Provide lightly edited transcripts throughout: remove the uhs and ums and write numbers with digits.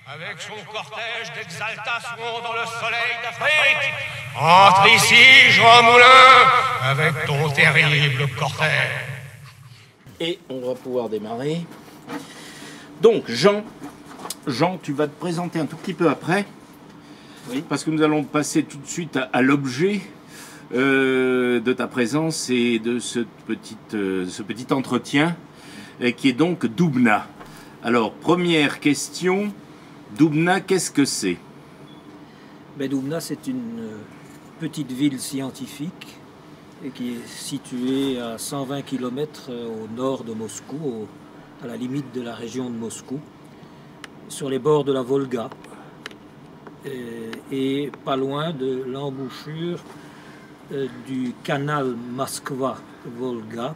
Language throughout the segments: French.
avec son cortège d'exaltation dans le soleil d'Afrique. Entre ici, Jean Moulin, avec ton terrible cortège. Et on va pouvoir démarrer. Donc, Jean, tu vas te présenter un tout petit peu après. Oui. Parce que nous allons passer tout de suite à l'objet de ta présence et de ce petit entretien qui est donc Doubna. Alors, première question, Doubna, qu'est-ce que c'est? Doubna, c'est une petite ville scientifique qui est située à 120 km au nord de Moscou, à la limite de la région de Moscou, sur les bords de la Volga, et pas loin de l'embouchure du canal Moskva-Volga,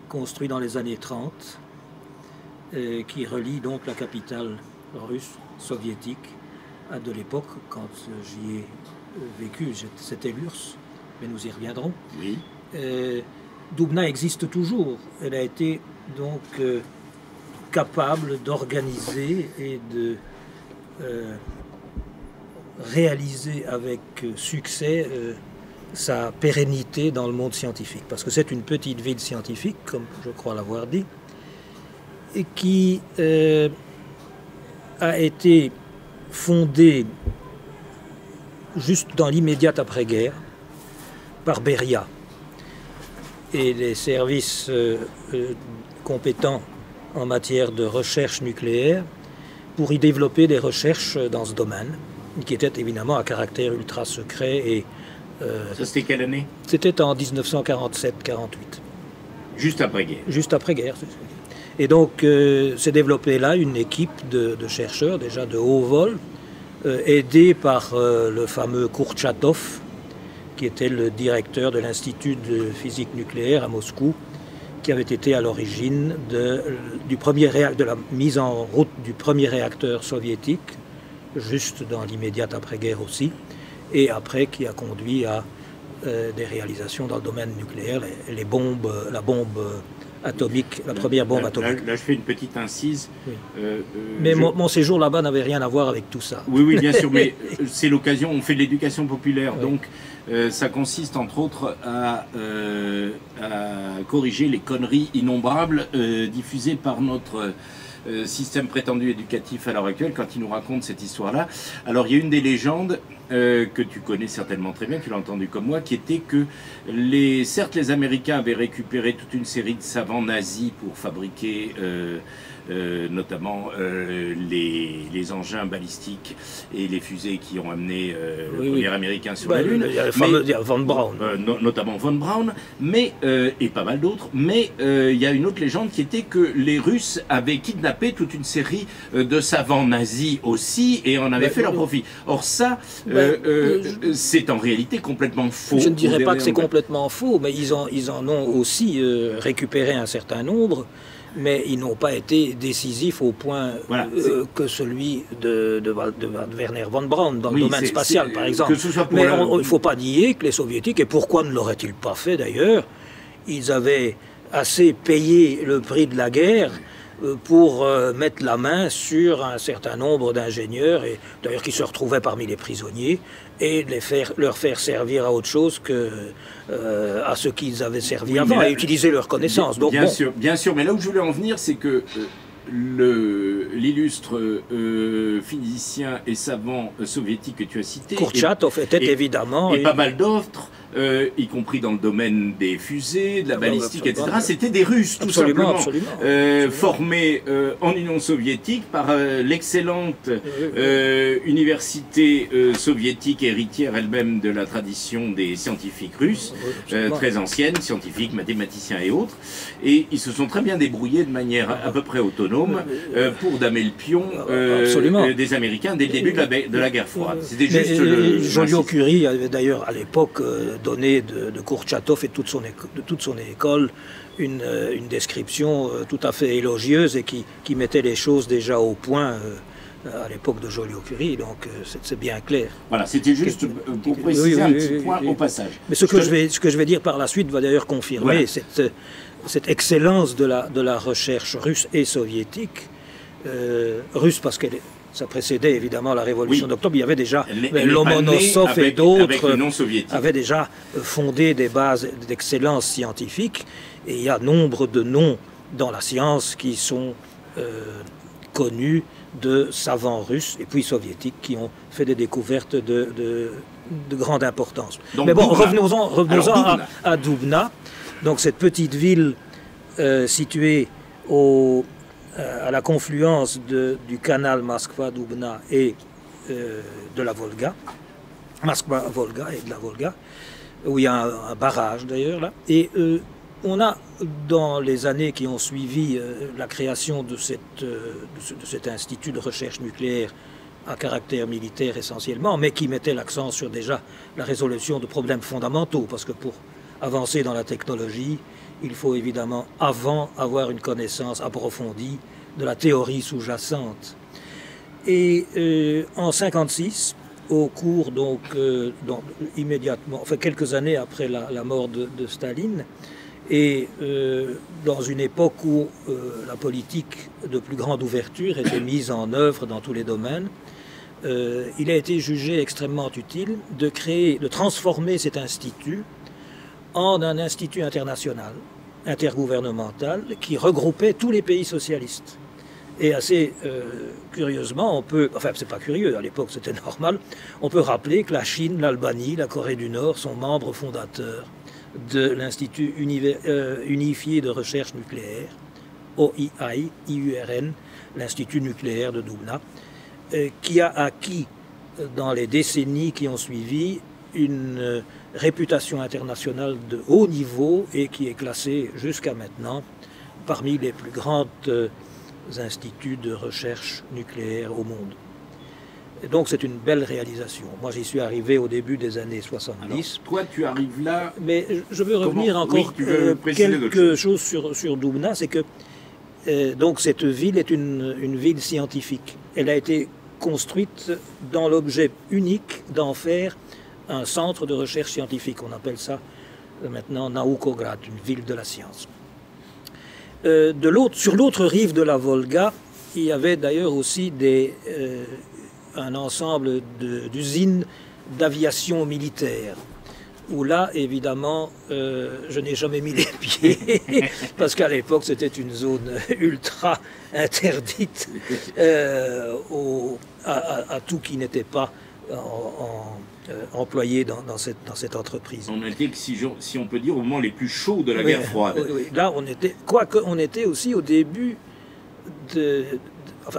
construit dans les années 30, qui relie donc la capitale russe, soviétique, à de l'époque, quand j'y ai vécu, c'était l'URSS, mais nous y reviendrons. Oui. Doubna existe toujours. Elle a été donc capable d'organiser et de réaliser avec succès sa pérennité dans le monde scientifique. Parce que c'est une petite ville scientifique, comme je crois l'avoir dit, et qui a été fondée juste dans l'immédiate après-guerre par Beria. Et les services compétents en matière de recherche nucléaire pour y développer des recherches dans ce domaine, qui étaient évidemment à caractère ultra secret. Et ça, c'était quelle année? C'était en 1947-48. Juste après-guerre. Juste après-guerre. Et donc, s'est développée là une équipe de chercheurs, déjà de haut vol, aidés par le fameux Kourtchatov, qui était le directeur de l'Institut de physique nucléaire à Moscou, qui avait été à l'origine de la mise en route du premier réacteur soviétique, juste dans l'immédiate après-guerre aussi, et après qui a conduit à des réalisations dans le domaine nucléaire, les bombes, la bombe atomique, la première bombe atomique. Là, je fais une petite incise. Oui. Mais mon séjour là-bas n'avait rien à voir avec tout ça. Oui, bien sûr, mais c'est l'occasion, on fait de l'éducation populaire, oui. Donc ça consiste entre autres à corriger les conneries innombrables diffusées par notre système prétendu éducatif à l'heure actuelle quand il nous raconte cette histoire-là. Alors il y a une des légendes que tu connais certainement très bien, tu l'as entendu comme moi, qui était que certes les Américains avaient récupéré toute une série de savants nazis pour fabriquer notamment les engins balistiques et les fusées qui ont amené le premier Américain sur la Lune. Il y a le fameux Von Braun. Notamment Von Braun, mais, et pas mal d'autres, mais il y a une autre légende qui était que les Russes avaient kidnappé toute une série de savants nazis aussi et en avaient fait leur profit. Or ça, c'est en réalité complètement faux. Je ne dirais pas que c'est complètement faux, mais ils en ont aussi récupéré un certain nombre, mais ils n'ont pas été décisifs au point que celui de Werner von Braun dans le domaine spatial, par exemple. Mais il ne faut pas nier que les Soviétiques, et pourquoi ne l'auraient-ils pas fait d'ailleurs, ils avaient assez payé le prix de la guerre pour mettre la main sur un certain nombre d'ingénieurs, et d'ailleurs qui se retrouvaient parmi les prisonniers, et leur faire servir à autre chose que à ce qu'ils avaient servi avant, et utiliser leurs connaissances. Donc, bien sûr, mais là où je voulais en venir, c'est que l'illustre physicien et savant soviétique que tu as cité, Kourtchatov était évidemment... Et pas mal d'autres, y compris dans le domaine des fusées, de la balistique, etc. C'était des Russes, tout simplement, formés en Union soviétique par l'excellente université soviétique, héritière elle-même de la tradition des scientifiques russes, très ancienne, scientifiques, mathématiciens et autres. Et ils se sont très bien débrouillés de manière à peu près autonome pour damer le pion des Américains dès le début de la guerre froide. C'était juste Joliot-Curie avait d'ailleurs à l'époque donné de Kourtchatov et de toute son école une description tout à fait élogieuse et qui mettait les choses déjà au point à l'époque de Joliot-Curie, donc c'est bien clair. Voilà, c'était juste pour préciser un petit point au passage. Mais ce que je vais dire par la suite va d'ailleurs confirmer cette excellence de la recherche russe et soviétique, russe, parce que ça précédait évidemment la révolution d'octobre. Il y avait déjà Lomonosov et d'autres avaient déjà fondé des bases d'excellence scientifique. Et il y a nombre de noms dans la science qui sont connus de savants russes et puis soviétiques qui ont fait des découvertes de grande importance. Donc, mais bon, Doubna. revenons à Doubna. Donc cette petite ville située à la confluence du canal Moskva-Doubna et de la Volga, Moskva-Volga et de la Volga, où il y a un barrage d'ailleurs là. Et on a, dans les années qui ont suivi la création de cet institut de recherche nucléaire à caractère militaire essentiellement, mais qui mettait l'accent sur déjà la résolution de problèmes fondamentaux, parce que pour avancer dans la technologie, il faut évidemment avant avoir une connaissance approfondie de la théorie sous-jacente. Et en 1956, au cours donc immédiatement, enfin quelques années après la mort de Staline, et dans une époque où la politique de plus grande ouverture était mise en œuvre dans tous les domaines, il a été jugé extrêmement utile de transformer cet institut en un institut international, intergouvernemental, qui regroupait tous les pays socialistes. Et assez curieusement, enfin c'est pas curieux, à l'époque c'était normal, on peut rappeler que la Chine, l'Albanie, la Corée du Nord sont membres fondateurs de l'Institut unifié de recherche nucléaire, OII, IURN, l'Institut nucléaire de Doubna, qui a acquis dans les décennies qui ont suivi une réputation internationale de haut niveau et qui est classée jusqu'à maintenant parmi les plus grands instituts de recherche nucléaire au monde. Et donc c'est une belle réalisation. Moi j'y suis arrivé au début des années 70. Alors, toi tu arrives là... Mais je veux revenir encore quelque chose sur Doubna, c'est que donc cette ville est une ville scientifique. Elle a été construite dans l'objet unique d'en faire un centre de recherche scientifique. On appelle ça maintenant Naukograd, une ville de la science. Sur l'autre rive de la Volga, il y avait d'ailleurs aussi un ensemble d'usines d'aviation militaire, où là, évidemment, je n'ai jamais mis les pieds, parce qu'à l'époque, c'était une zone ultra interdite à tout qui n'était pas employé dans cette entreprise. On était, si on peut dire, au moment les plus chauds de la guerre froide. Oui. Là, quoique on était aussi au début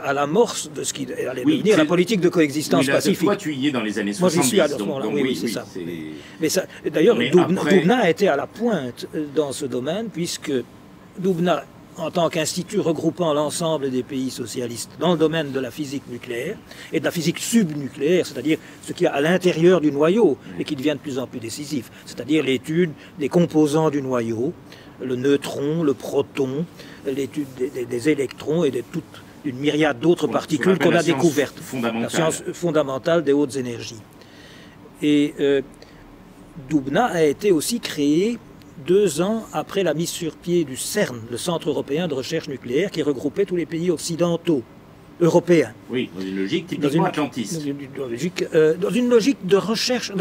à l'amorce de ce qui allait devenir la politique de coexistence pacifique. Toi, tu y es dans les années 70. Moi, j'y suis à ce moment-là, oui, c'est ça. Mais d'ailleurs, Doubna a été à la pointe dans ce domaine, puisque Doubna, en tant qu'institut regroupant l'ensemble des pays socialistes dans le domaine de la physique nucléaire et de la physique subnucléaire, c'est-à-dire ce qu'il y a à l'intérieur du noyau et qui devient de plus en plus décisif, c'est-à-dire l'étude des composants du noyau, le neutron, le proton, l'étude des électrons et de toute une myriade d'autres particules qu'on a découvertes. La science fondamentale des hautes énergies. Et Doubna a été aussi créé 2 ans après la mise sur pied du CERN, le Centre européen de recherche nucléaire, qui regroupait tous les pays occidentaux, européens. Oui, dans une logique typiquement atlantiste. Dans une logique de recherche...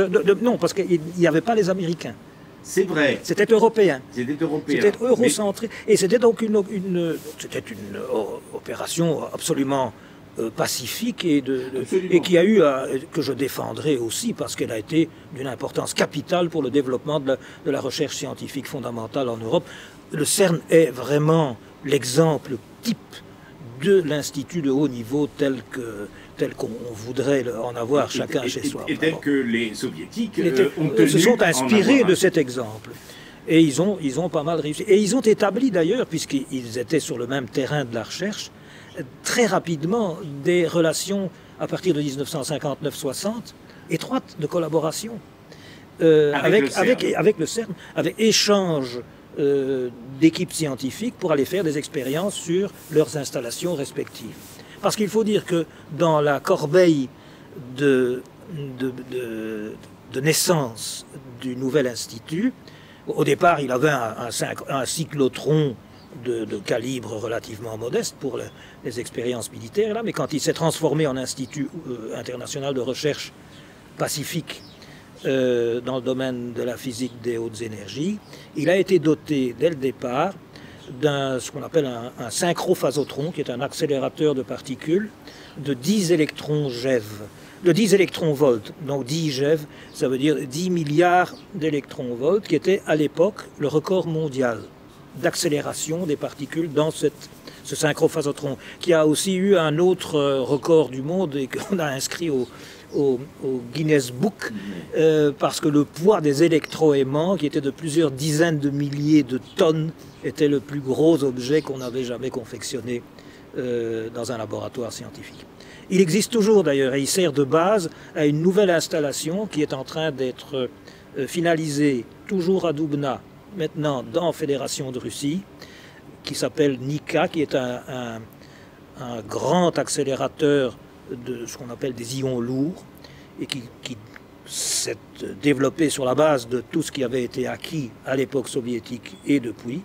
non, parce qu'il n'y avait pas les Américains. C'est vrai. C'était européen. C'était européen. C'était eurocentré. Et c'était donc une opération absolument pacifique et qui a eu, que je défendrai aussi parce qu'elle a été d'une importance capitale pour le développement de la recherche scientifique fondamentale en Europe. Le CERN est vraiment l'exemple type de l'institut de haut niveau tel qu'on voudrait en avoir chacun chez soi. Et tel que les soviétiques se sont inspirés de cet exemple. Et ils ont pas mal réussi. Et ils ont établi d'ailleurs, puisqu'ils étaient sur le même terrain de la recherche, très rapidement des relations, à partir de 1959-60, étroites de collaboration avec le CERN, avec échange d'équipes scientifiques pour aller faire des expériences sur leurs installations respectives. Parce qu'il faut dire que dans la corbeille de naissance du nouvel institut, au départ, il avait un cyclotron de calibre relativement modeste pour les expériences militaires, là, mais quand il s'est transformé en Institut international de recherche pacifique dans le domaine de la physique des hautes énergies, il a été doté dès le départ ce qu'on appelle un synchrophasotron, qui est un accélérateur de particules de 10 électrons GeV, de 10 électronvolts. Donc 10 GeV, ça veut dire 10 milliards d'électronvolts, qui était à l'époque le record mondial d'accélération des particules dans ce synchrophasotron, qui a aussi eu un autre record du monde et qu'on a inscrit au Guinness Book, parce que le poids des électroaimants, qui était de plusieurs dizaines de milliers de tonnes, était le plus gros objet qu'on avait jamais confectionné dans un laboratoire scientifique. Il existe toujours d'ailleurs, et il sert de base à une nouvelle installation qui est en train d'être finalisée, toujours à Doubna, maintenant dans Fédération de Russie, qui s'appelle NICA, qui est un grand accélérateur de ce qu'on appelle des ions lourds, et qui s'est développé sur la base de tout ce qui avait été acquis à l'époque soviétique et depuis,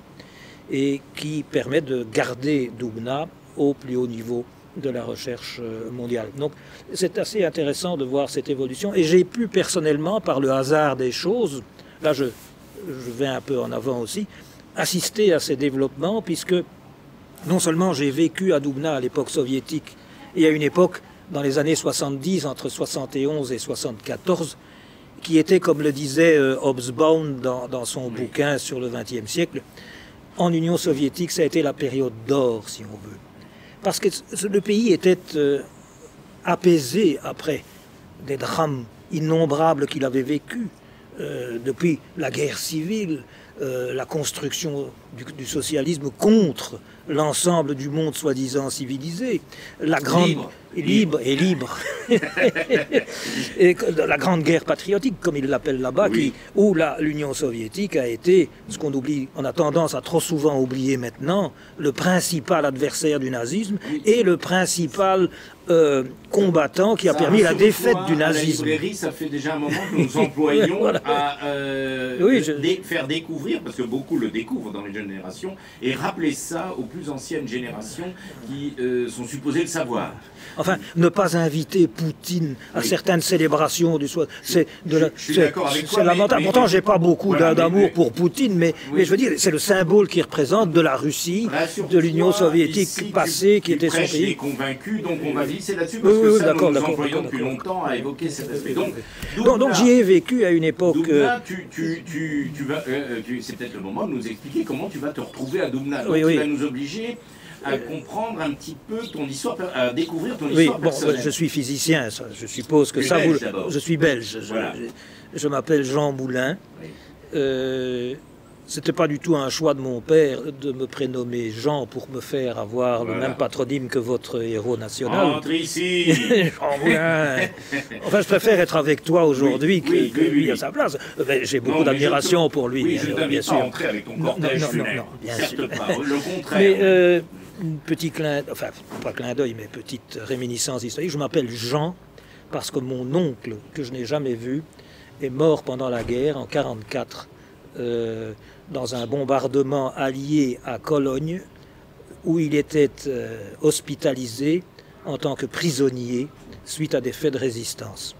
et qui permet de garder Doubna au plus haut niveau de la recherche mondiale. Donc c'est assez intéressant de voir cette évolution, et j'ai pu personnellement, par le hasard des choses, là je vais un peu en avant aussi, assister à ces développements, puisque non seulement j'ai vécu à Doubna à l'époque soviétique, et à une époque dans les années 70, entre 71 et 74, qui était, comme le disait Hobsbawm dans son bouquin sur le XXe siècle, en Union soviétique, ça a été la période d'or, si on veut. Parce que le pays était apaisé après des drames innombrables qu'il avait vécus, depuis la guerre civile, la construction du socialisme contre l'ensemble du monde soi-disant civilisé, la grande libre et la grande guerre patriotique, comme ils l'appellent là-bas, oui, où l'Union soviétique a été, ce qu'on oublie, on a tendance à trop souvent oublier maintenant, le principal adversaire du nazisme, oui, et le principal combattant qui a permis la défaite du nazisme. À la librairie, ça fait déjà un moment que nous employons voilà, à faire découvrir, parce que beaucoup le découvrent dans les jeunes générations, et rappeler ça aux plus anciennes générations qui sont supposées le savoir. Enfin, ne pas inviter Poutine à oui, certaines célébrations du soir, c'est lamentable. Pourtant, j'ai pas beaucoup voilà, d'amour pour Poutine, mais je veux dire, c'est le symbole qui représente de la Russie, de l'Union soviétique passée, qui était son pays. Tu convaincu, donc on va visser là-dessus, parce que ça, nous employons depuis longtemps à évoquer cet aspect. Donc j'y ai vécu à une époque... Doubna, c'est peut-être le moment de nous expliquer comment tu vas te retrouver à Doubna. Donc, oui, tu vas nous obliger à comprendre un petit peu ton histoire, à découvrir ton histoire personnelle. Je suis physicien, ça, je suppose que ça... Je suis belge, voilà. Je m'appelle Jean Moulin. Oui. C'était pas du tout un choix de mon père de me prénommer Jean pour me faire avoir le même patronyme que votre héros national. Entre ici. Jean Moulin. Enfin, je préfère être avec toi aujourd'hui que lui à sa place. J'ai beaucoup d'admiration pour lui. Oui, je t'invite pas à entrer avec ton cortège funèbre. Bien sûr. Pas, le contraire. Mais petit enfin, pas clin d'œil, mais petite réminiscence historique. Je m'appelle Jean parce que mon oncle, que je n'ai jamais vu, est mort pendant la guerre en 1944. Dans un bombardement allié à Cologne, où il était hospitalisé en tant que prisonnier suite à des faits de résistance.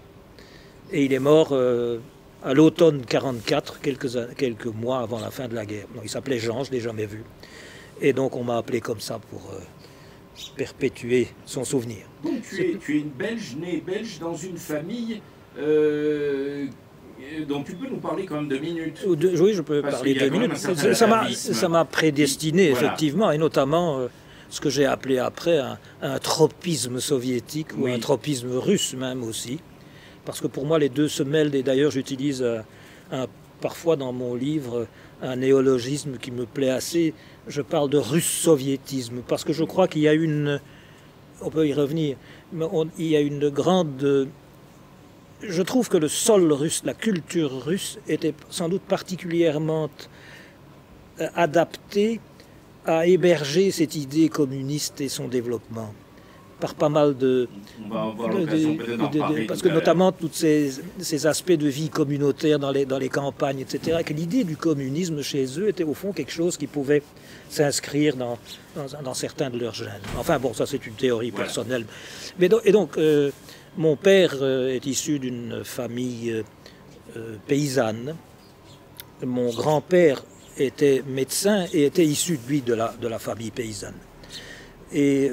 Et il est mort à l'automne 1944, quelques mois avant la fin de la guerre. Donc, il s'appelait Jean, je ne l'ai jamais vu. Et donc on m'a appelé comme ça pour perpétuer son souvenir. Donc tu es une Belge, née belge dans une famille... Donc tu peux nous parler quand même 2 minutes. Oui, je peux parler 2 minutes. Ça m'a prédestiné, voilà, effectivement, et notamment ce que j'ai appelé après un tropisme soviétique, oui, ou un tropisme russe même aussi. Parce que pour moi, les deux se mêlent, et d'ailleurs j'utilise parfois dans mon livre un néologisme qui me plaît assez. Je parle de russe-soviétisme, parce que je crois qu'il y a on peut y revenir, mais il y a une grande... Je trouve que le sol russe, la culture russe, était sans doute particulièrement adaptée à héberger cette idée communiste et son développement. par pas mal de... On va avoir l'occasion peut-être d'en parler. Parce que notamment tous ces aspects de vie communautaire dans les campagnes, etc., que l'idée du communisme chez eux était au fond quelque chose qui pouvait s'inscrire dans certains de leurs gènes. Enfin bon, ça c'est une théorie personnelle. Mais donc, mon père est issu d'une famille paysanne. Mon grand-père était médecin et était issu, lui, de la famille paysanne. Et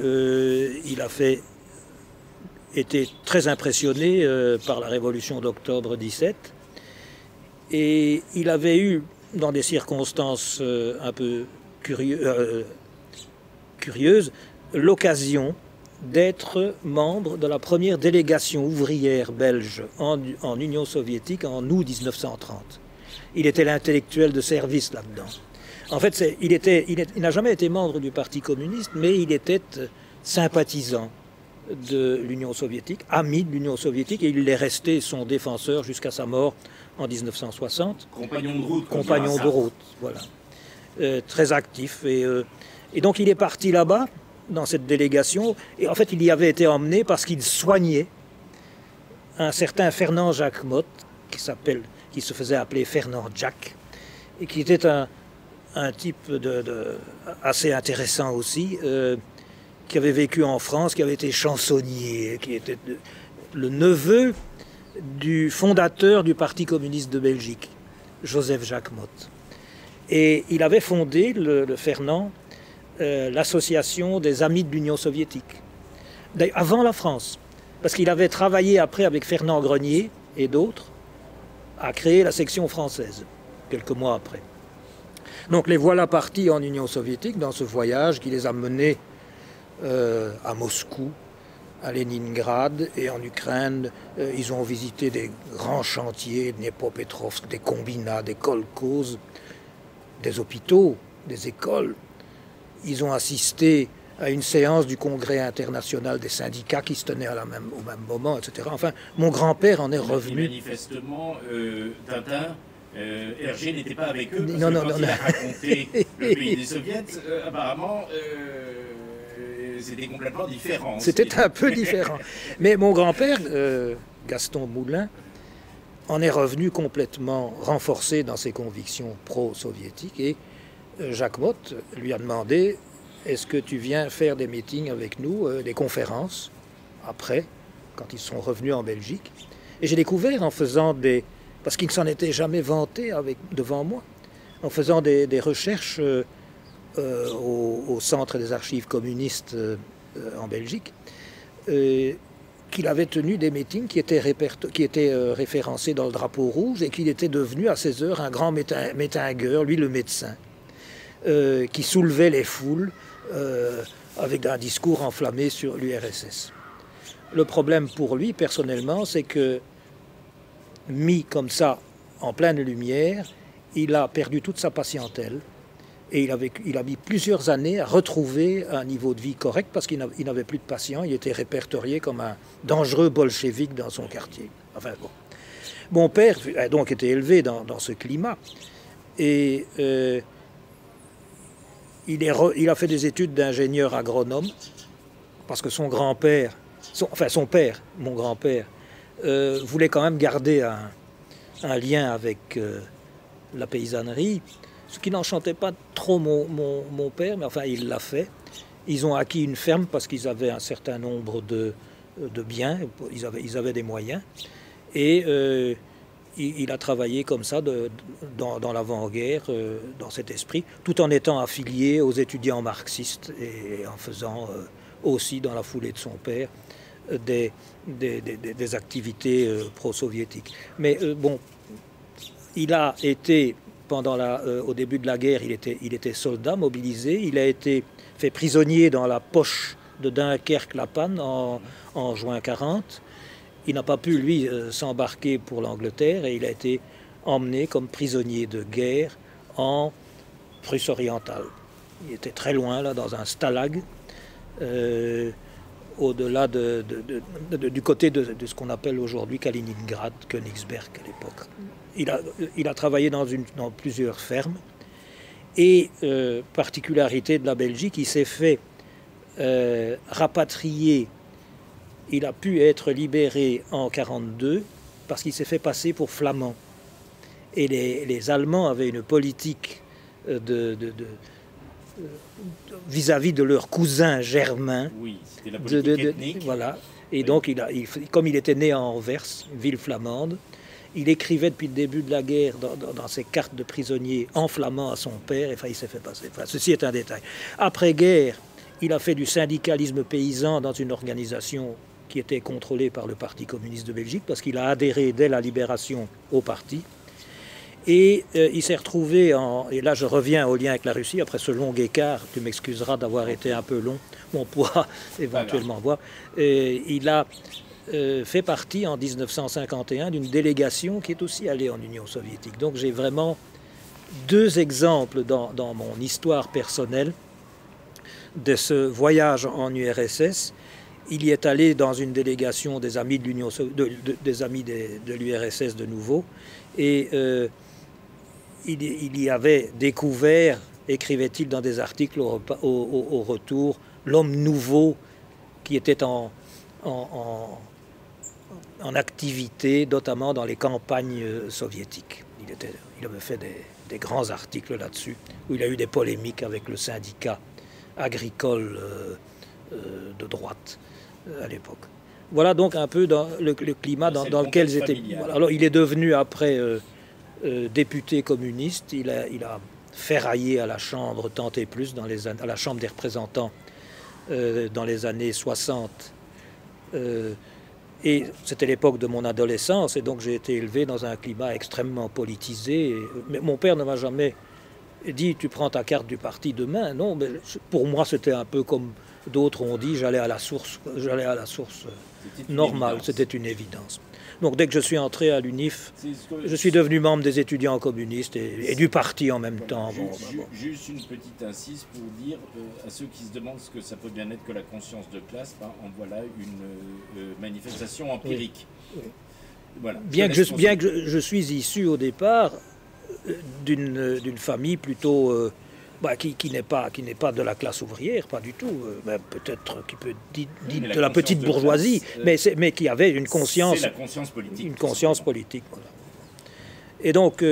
il a été très impressionné par la révolution d'octobre 17. Et il avait eu, dans des circonstances un peu curieuses, l'occasion d'être membre de la première délégation ouvrière belge en Union soviétique en août 1930. Il était l'intellectuel de service là-dedans. En fait, il n'a jamais été membre du Parti communiste, mais il était sympathisant de l'Union soviétique, ami de l'Union soviétique, et il est resté son défenseur jusqu'à sa mort en 1960. Compagnon de route. Compagnon de route, voilà. Très actif. Et donc il est parti là-bas, dans cette délégation, et en fait il y avait été emmené parce qu'il soignait un certain Fernand Jacques Motte, qui se faisait appeler Fernand Jack, et qui était un type assez intéressant aussi, qui avait vécu en France, qui avait été chansonnier, qui était le neveu du fondateur du Parti communiste de Belgique, Joseph Jacques Motte. Et il avait fondé, le Fernand, l'association des Amis de l'Union soviétique, avant la France, parce qu'il avait travaillé après avec Fernand Grenier et d'autres à créer la section française, quelques mois après. Donc les voilà partis en Union soviétique dans ce voyage qui les a menés à Moscou, à Leningrad et en Ukraine. Ils ont visité des grands chantiers, Dniepropetrovsk, des combinats, des kolkhozes, des hôpitaux, des écoles. Ils ont assisté à une séance du Congrès international des syndicats qui se tenait au même moment, etc. Enfin, mon grand-père en est revenu. Et manifestement, Tintin, Hergé n'était pas avec eux, parce non, que quand il a raconté le pays des soviets, apparemment, c'était complètement différent. C'était un peu différent. Mais mon grand-père, Gaston Moulin, en est revenu complètement renforcé dans ses convictions pro-soviétiques, et Jacques Motte lui a demandé: est-ce que tu viens faire des meetings avec nous, des conférences, après, quand ils sont revenus en Belgique? Et j'ai découvert en faisant parce qu'il ne s'en était jamais vanté devant moi, en faisant des recherches au Centre des archives communistes en Belgique, qu'il avait tenu des meetings qui étaient référencés dans le drapeau rouge, et qu'il était devenu à ces heures un grand métingueur, lui le médecin, qui soulevait les foules avec un discours enflammé sur l'URSS. Le problème pour lui, personnellement, c'est que, mis comme ça en pleine lumière, il a perdu toute sa patientèle, et il a mis plusieurs années à retrouver un niveau de vie correct, parce qu'il n'avait plus de patients. Il était répertorié comme un dangereux bolchevique dans son quartier. Enfin bon. Mon père a donc été élevé dans ce climat, et il a fait des études d'ingénieur agronome, parce que son grand-père, son père, mon grand-père, voulait quand même garder un lien avec la paysannerie, ce qui n'enchantait pas trop mon père, mais enfin il l'a fait. Ils ont acquis une ferme parce qu'ils avaient un certain nombre de biens, ils avaient des moyens, et il a travaillé comme ça dans l'avant-guerre, dans cet esprit, tout en étant affilié aux étudiants marxistes et en faisant aussi, dans la foulée de son père, des activités pro-soviétiques. Mais bon, il a été, au début de la guerre, il était soldat mobilisé, il a été fait prisonnier dans la poche de Dunkerque-la-Panne en juin 40. Il n'a pas pu, lui, s'embarquer pour l'Angleterre, et il a été emmené comme prisonnier de guerre en Prusse orientale. Il était très loin, là, dans un stalag, au-delà du côté de ce qu'on appelle aujourd'hui Kaliningrad, Königsberg à l'époque. Il a travaillé dans plusieurs fermes, et particularité de la Belgique, il s'est fait rapatrier il a pu être libéré en 1942 parce qu'il s'est fait passer pour flamand. Et les Allemands avaient une politique vis-à-vis de leurs cousins germains. Oui, c'était la politique ethnique. Voilà. Et donc, comme il était né à Anvers, une ville flamande, il écrivait depuis le début de la guerre dans ses cartes de prisonnier en flamand à son père, et il s'est fait passer. Enfin, ceci est un détail. Après-guerre, il a fait du syndicalisme paysan dans une organisation qui était contrôlée par le Parti communiste de Belgique, parce qu'il a adhéré dès la libération au parti. Et il s'est retrouvé, et là je reviens au lien avec la Russie, après ce long écart, tu m'excuseras d'avoir été un peu long, on pourra éventuellement voir. Il a fait partie en 1951 d'une délégation qui est aussi allée en Union soviétique. Donc j'ai vraiment deux exemples dans mon histoire personnelle de ce voyage en URSS. Il y est allé dans une délégation des amis de l'URSS de nouveau, et il y avait découvert, écrivait-il dans des articles au retour, l'homme nouveau qui était en activité, notamment dans les campagnes soviétiques. Il avait fait des grands articles là-dessus, où il a eu des polémiques avec le syndicat agricole de droite à l'époque. Voilà donc un peu le climat dans lequel j'étais. Alors il est devenu après député communiste, il a ferraillé à la Chambre tant et plus, à la Chambre des représentants dans les années 60. Et c'était l'époque de mon adolescence, et donc j'ai été élevé dans un climat extrêmement politisé. Mais mon père ne m'a jamais dit « tu prends ta carte du parti demain ». Non, mais pour moi c'était un peu comme d'autres ont dit, j'allais à la source normale, c'était une évidence. Donc dès que je suis entré à l'UNIF, je suis devenu membre des étudiants communistes et du parti en même temps. Juste une petite incise pour dire à ceux qui se demandent ce que ça peut bien être que la conscience de classe, en voilà une manifestation empirique. Oui. Oui. Voilà. Bien que je suis issu au départ d'une famille plutôt qui n'est pas de la classe ouvrière, pas du tout, peut-être qui peut dire de la petite bourgeoisie, classe, mais qui avait une conscience. C'est la conscience politique. Une conscience politique, voilà. Et donc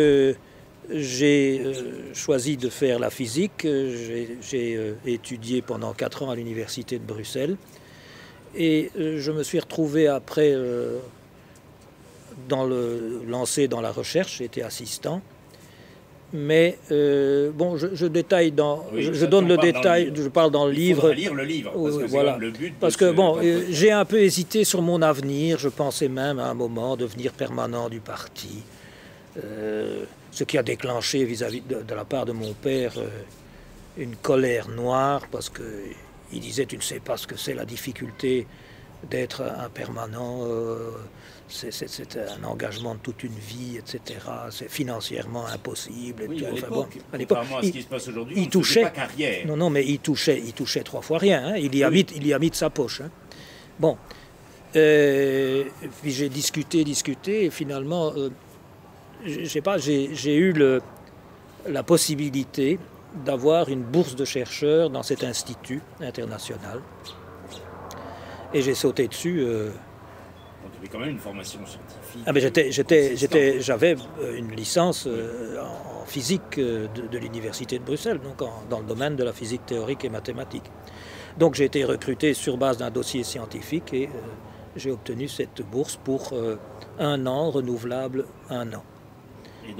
j'ai choisi de faire la physique. J'ai étudié pendant 4 ans à l'université de Bruxelles, et je me suis retrouvé après lancé dans la recherche. J'ai été assistant. Mais je détaille je donne le détail, je parle dans le livre. Il faudra lire le livre, parce que voilà. C'est le but. Parce que j'ai un peu hésité sur mon avenir. Je pensais même à un moment devenir permanent du parti, ce qui a déclenché vis-à-vis de la part de mon père une colère noire, parce que il disait tu ne sais pas ce que c'est la difficulté d'être un permanent. C'est un engagement de toute une vie, etc. C'est financièrement impossible. Oui, à l'époque, contrairement à ce qui se passe aujourd'hui, il touchait pas carrière. Non, mais il touchait 3 fois rien. Hein. Il y a mis de sa poche. Hein. Bon, puis j'ai discuté, et finalement, j'ai eu la possibilité d'avoir une bourse de chercheur dans cet institut international. Et j'ai sauté dessus. Tu avais quand même une formation scientifique. Ah, mais j'avais une licence en physique de l'université de Bruxelles, donc dans le domaine de la physique théorique et mathématique. Donc j'ai été recruté sur base d'un dossier scientifique, et j'ai obtenu cette bourse pour 1 an, renouvelable 1 an.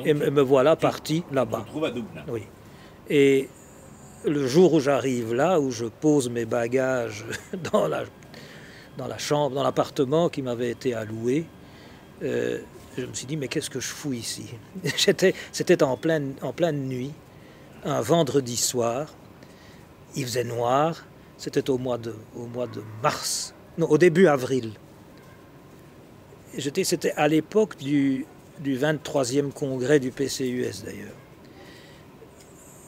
Et me voilà parti là-bas. Tu te retrouves à Dublin. Oui. Et le jour où j'arrive là, où je pose mes bagages dans la chambre, dans l'appartement qui m'avait été alloué, je me suis dit, mais qu'est-ce que je fous ici? C'était en pleine nuit, un vendredi soir, il faisait noir, c'était au mois de mars, non, au début avril. C'était à l'époque du 23e congrès du PCUS d'ailleurs,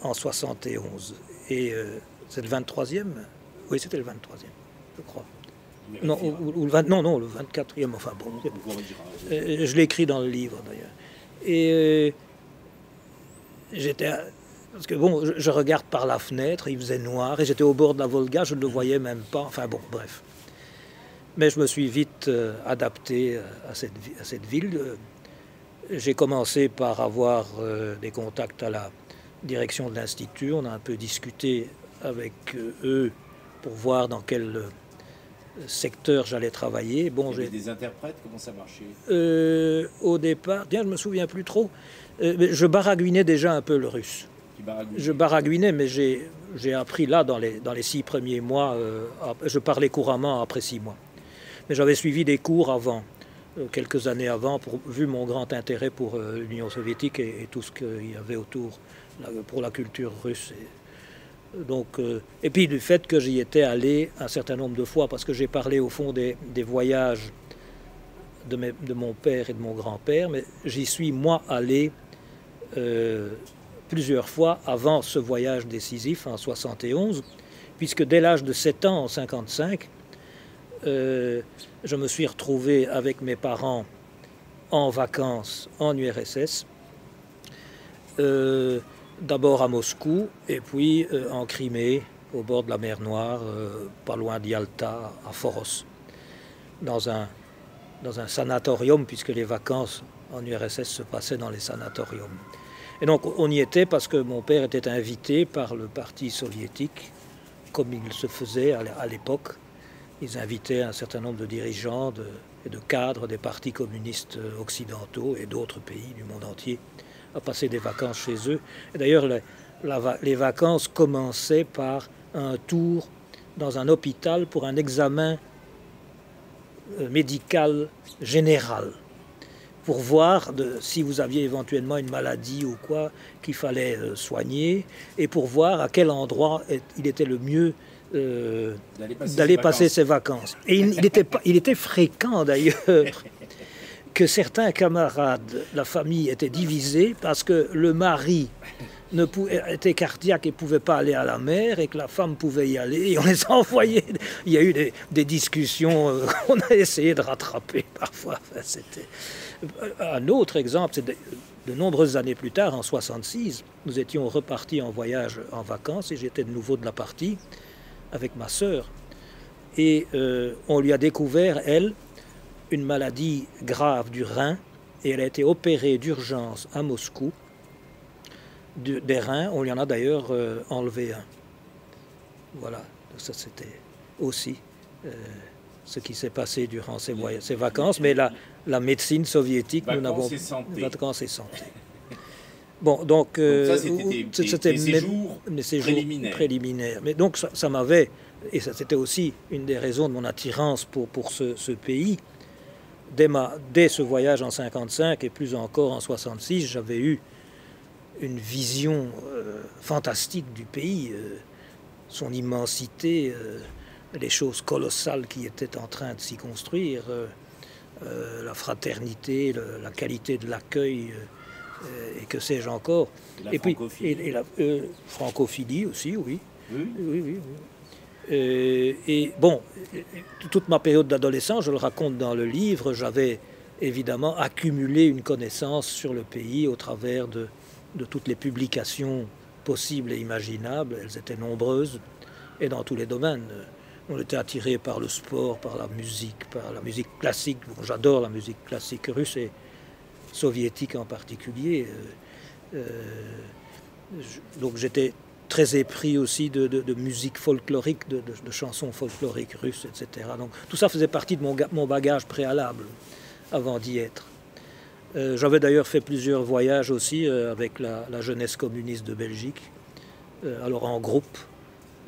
en 71. Et c'est le 23e? Oui, c'était le 23e, je crois. Non, le 24e, enfin bon. Je l'ai écrit dans le livre d'ailleurs. Et parce que je regarde par la fenêtre, il faisait noir, et j'étais au bord de la Volga, je ne le voyais même pas, enfin bon, bref. Mais je me suis vite adapté à cette ville. J'ai commencé par avoir des contacts à la direction de l'Institut. On a un peu discuté avec eux pour voir dans quel secteur j'allais travailler. Bon, il y avait des interprètes, comment ça marchait au départ, bien, je ne me souviens plus trop. Je baragouinais déjà un peu le russe. Je baragouinais, mais j'ai appris là, dans les 6 premiers mois, je parlais couramment après 6 mois. Mais j'avais suivi des cours avant, quelques années avant, vu mon grand intérêt pour l'Union soviétique et tout ce qu'il y avait autour pour la culture russe. Et puis du fait que j'y étais allé un certain nombre de fois, parce que j'ai parlé au fond des voyages de mon père et de mon grand-père, mais j'y suis moi allé plusieurs fois avant ce voyage décisif en 71, puisque dès l'âge de 7 ans, en 55, je me suis retrouvé avec mes parents en vacances en URSS, d'abord à Moscou et puis en Crimée, au bord de la mer Noire, pas loin d'Yalta, à Foros, dans un sanatorium, puisque les vacances en URSS se passaient dans les sanatoriums. Et donc on y était parce que mon père était invité par le parti soviétique, comme il se faisait à l'époque. Ils invitaient un certain nombre de dirigeants et de cadres des partis communistes occidentaux et d'autres pays du monde entier à passer des vacances chez eux. Et d'ailleurs, les vacances commençaient par un tour dans un hôpital pour un examen médical général, pour voir si vous aviez éventuellement une maladie ou quoi qu'il fallait soigner, et pour voir à quel endroit il était le mieux d'aller passer ses vacances. Et il était fréquent d'ailleurs que certains camarades, la famille était divisée parce que le mari était cardiaque et ne pouvait pas aller à la mer, et que la femme pouvait y aller, et on les envoyait. Il y a eu des discussions qu'on a essayé de rattraper parfois. Enfin, c'était un autre exemple, c'est de nombreuses années plus tard, en 66, nous étions repartis en voyage en vacances, et j'étais de nouveau de la partie avec ma sœur, et on lui a découvert, elle, une maladie grave du rein, et elle a été opérée d'urgence à Moscou des reins. On lui en a d'ailleurs enlevé un. Voilà, ça c'était aussi ce qui s'est passé durant ces vacances, mais la médecine soviétique, nous n'avons vacances et santé. Bon, donc c'était des séjours préliminaires. Mais donc ça m'avait, et ça c'était aussi une des raisons de mon attirance pour ce pays. Dès ce voyage en 55 et plus encore en 66, j'avais eu une vision fantastique du pays, son immensité, les choses colossales qui étaient en train de s'y construire, la fraternité, la qualité de l'accueil, et que sais-je encore. Et puis la francophilie aussi, oui. Oui. Et bon, toute ma période d'adolescence, je le raconte dans le livre, j'avais évidemment accumulé une connaissance sur le pays au travers de toutes les publications possibles et imaginables. Elles étaient nombreuses et dans tous les domaines. On était attiré par le sport, par la musique classique. Bon, j'adore la musique classique russe et soviétique en particulier. Donc j'étais très épris aussi de musique folklorique, de chansons folkloriques russes, etc. Donc tout ça faisait partie de mon bagage préalable avant d'y être. J'avais d'ailleurs fait plusieurs voyages aussi avec la jeunesse communiste de Belgique, alors en groupe,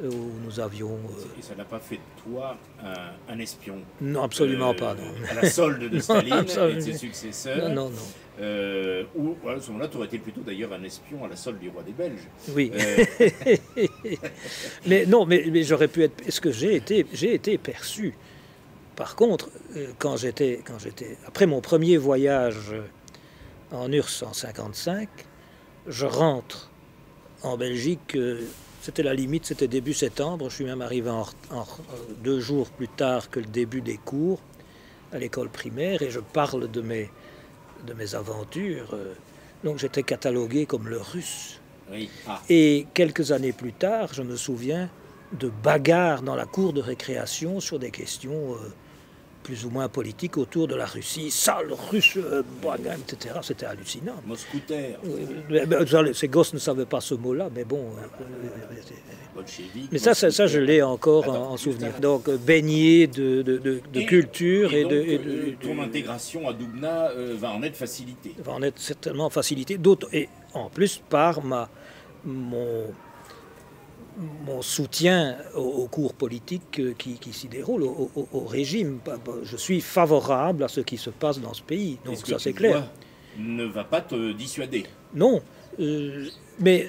où nous avions... Et ça n'a pas fait de toi un espion? Non, absolument pas. Non. À la solde de Staline et de ses successeurs. Non. Ou à ce moment-là, tu aurais été plutôt d'ailleurs un espion à la solde du roi des Belges. Oui. mais j'aurais pu être... Est-ce que j'ai été perçu? Par contre, quand j'étais après mon premier voyage en URSS en 55, je rentre en Belgique, c'était la limite, c'était début septembre, je suis même arrivé en 2 jours plus tard que le début des cours à l'école primaire, et je parle de mes aventures. Donc j'étais catalogué comme le russe. Oui. Et quelques années plus tard, je me souviens de bagarres dans la cour de récréation sur des questions plus ou moins politique autour de la Russie. Sale russe, etc. C'était hallucinant. Mousquetaire. Ces gosses ne savaient pas ce mot-là, mais bon. Mais ça, je l'ai encore en souvenir. Donc, baigné de culture et de ton intégration à Doubna va en être facilitée. Va en être certainement facilitée. Et en plus, par mon soutien aux cours politiques qui s'y déroulent, au régime. Je suis favorable à ce qui se passe dans ce pays, donc ça c'est clair. Ne va pas te dissuader. Non, mais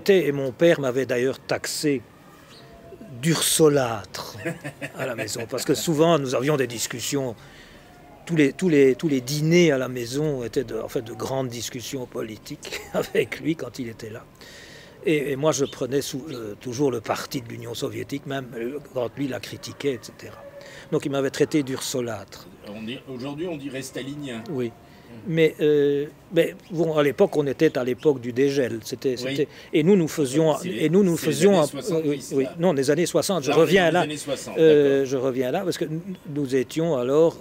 et mon père m'avait d'ailleurs taxé d'ursolâtre à la maison, parce que souvent nous avions des discussions. Tous les dîners à la maison étaient de grandes discussions politiques avec lui quand il était là. Et moi, je prenais toujours le parti de l'Union soviétique, même quand lui la critiquait, etc. Donc il m'avait traité d'ursolâtre. Aujourd'hui, on dirait stalinien. Oui. Mais bon, à l'époque, on était à l'époque du dégel. Oui. Et nous faisions... Les années 70, non, des années 60. Je reviens là, parce que nous étions alors...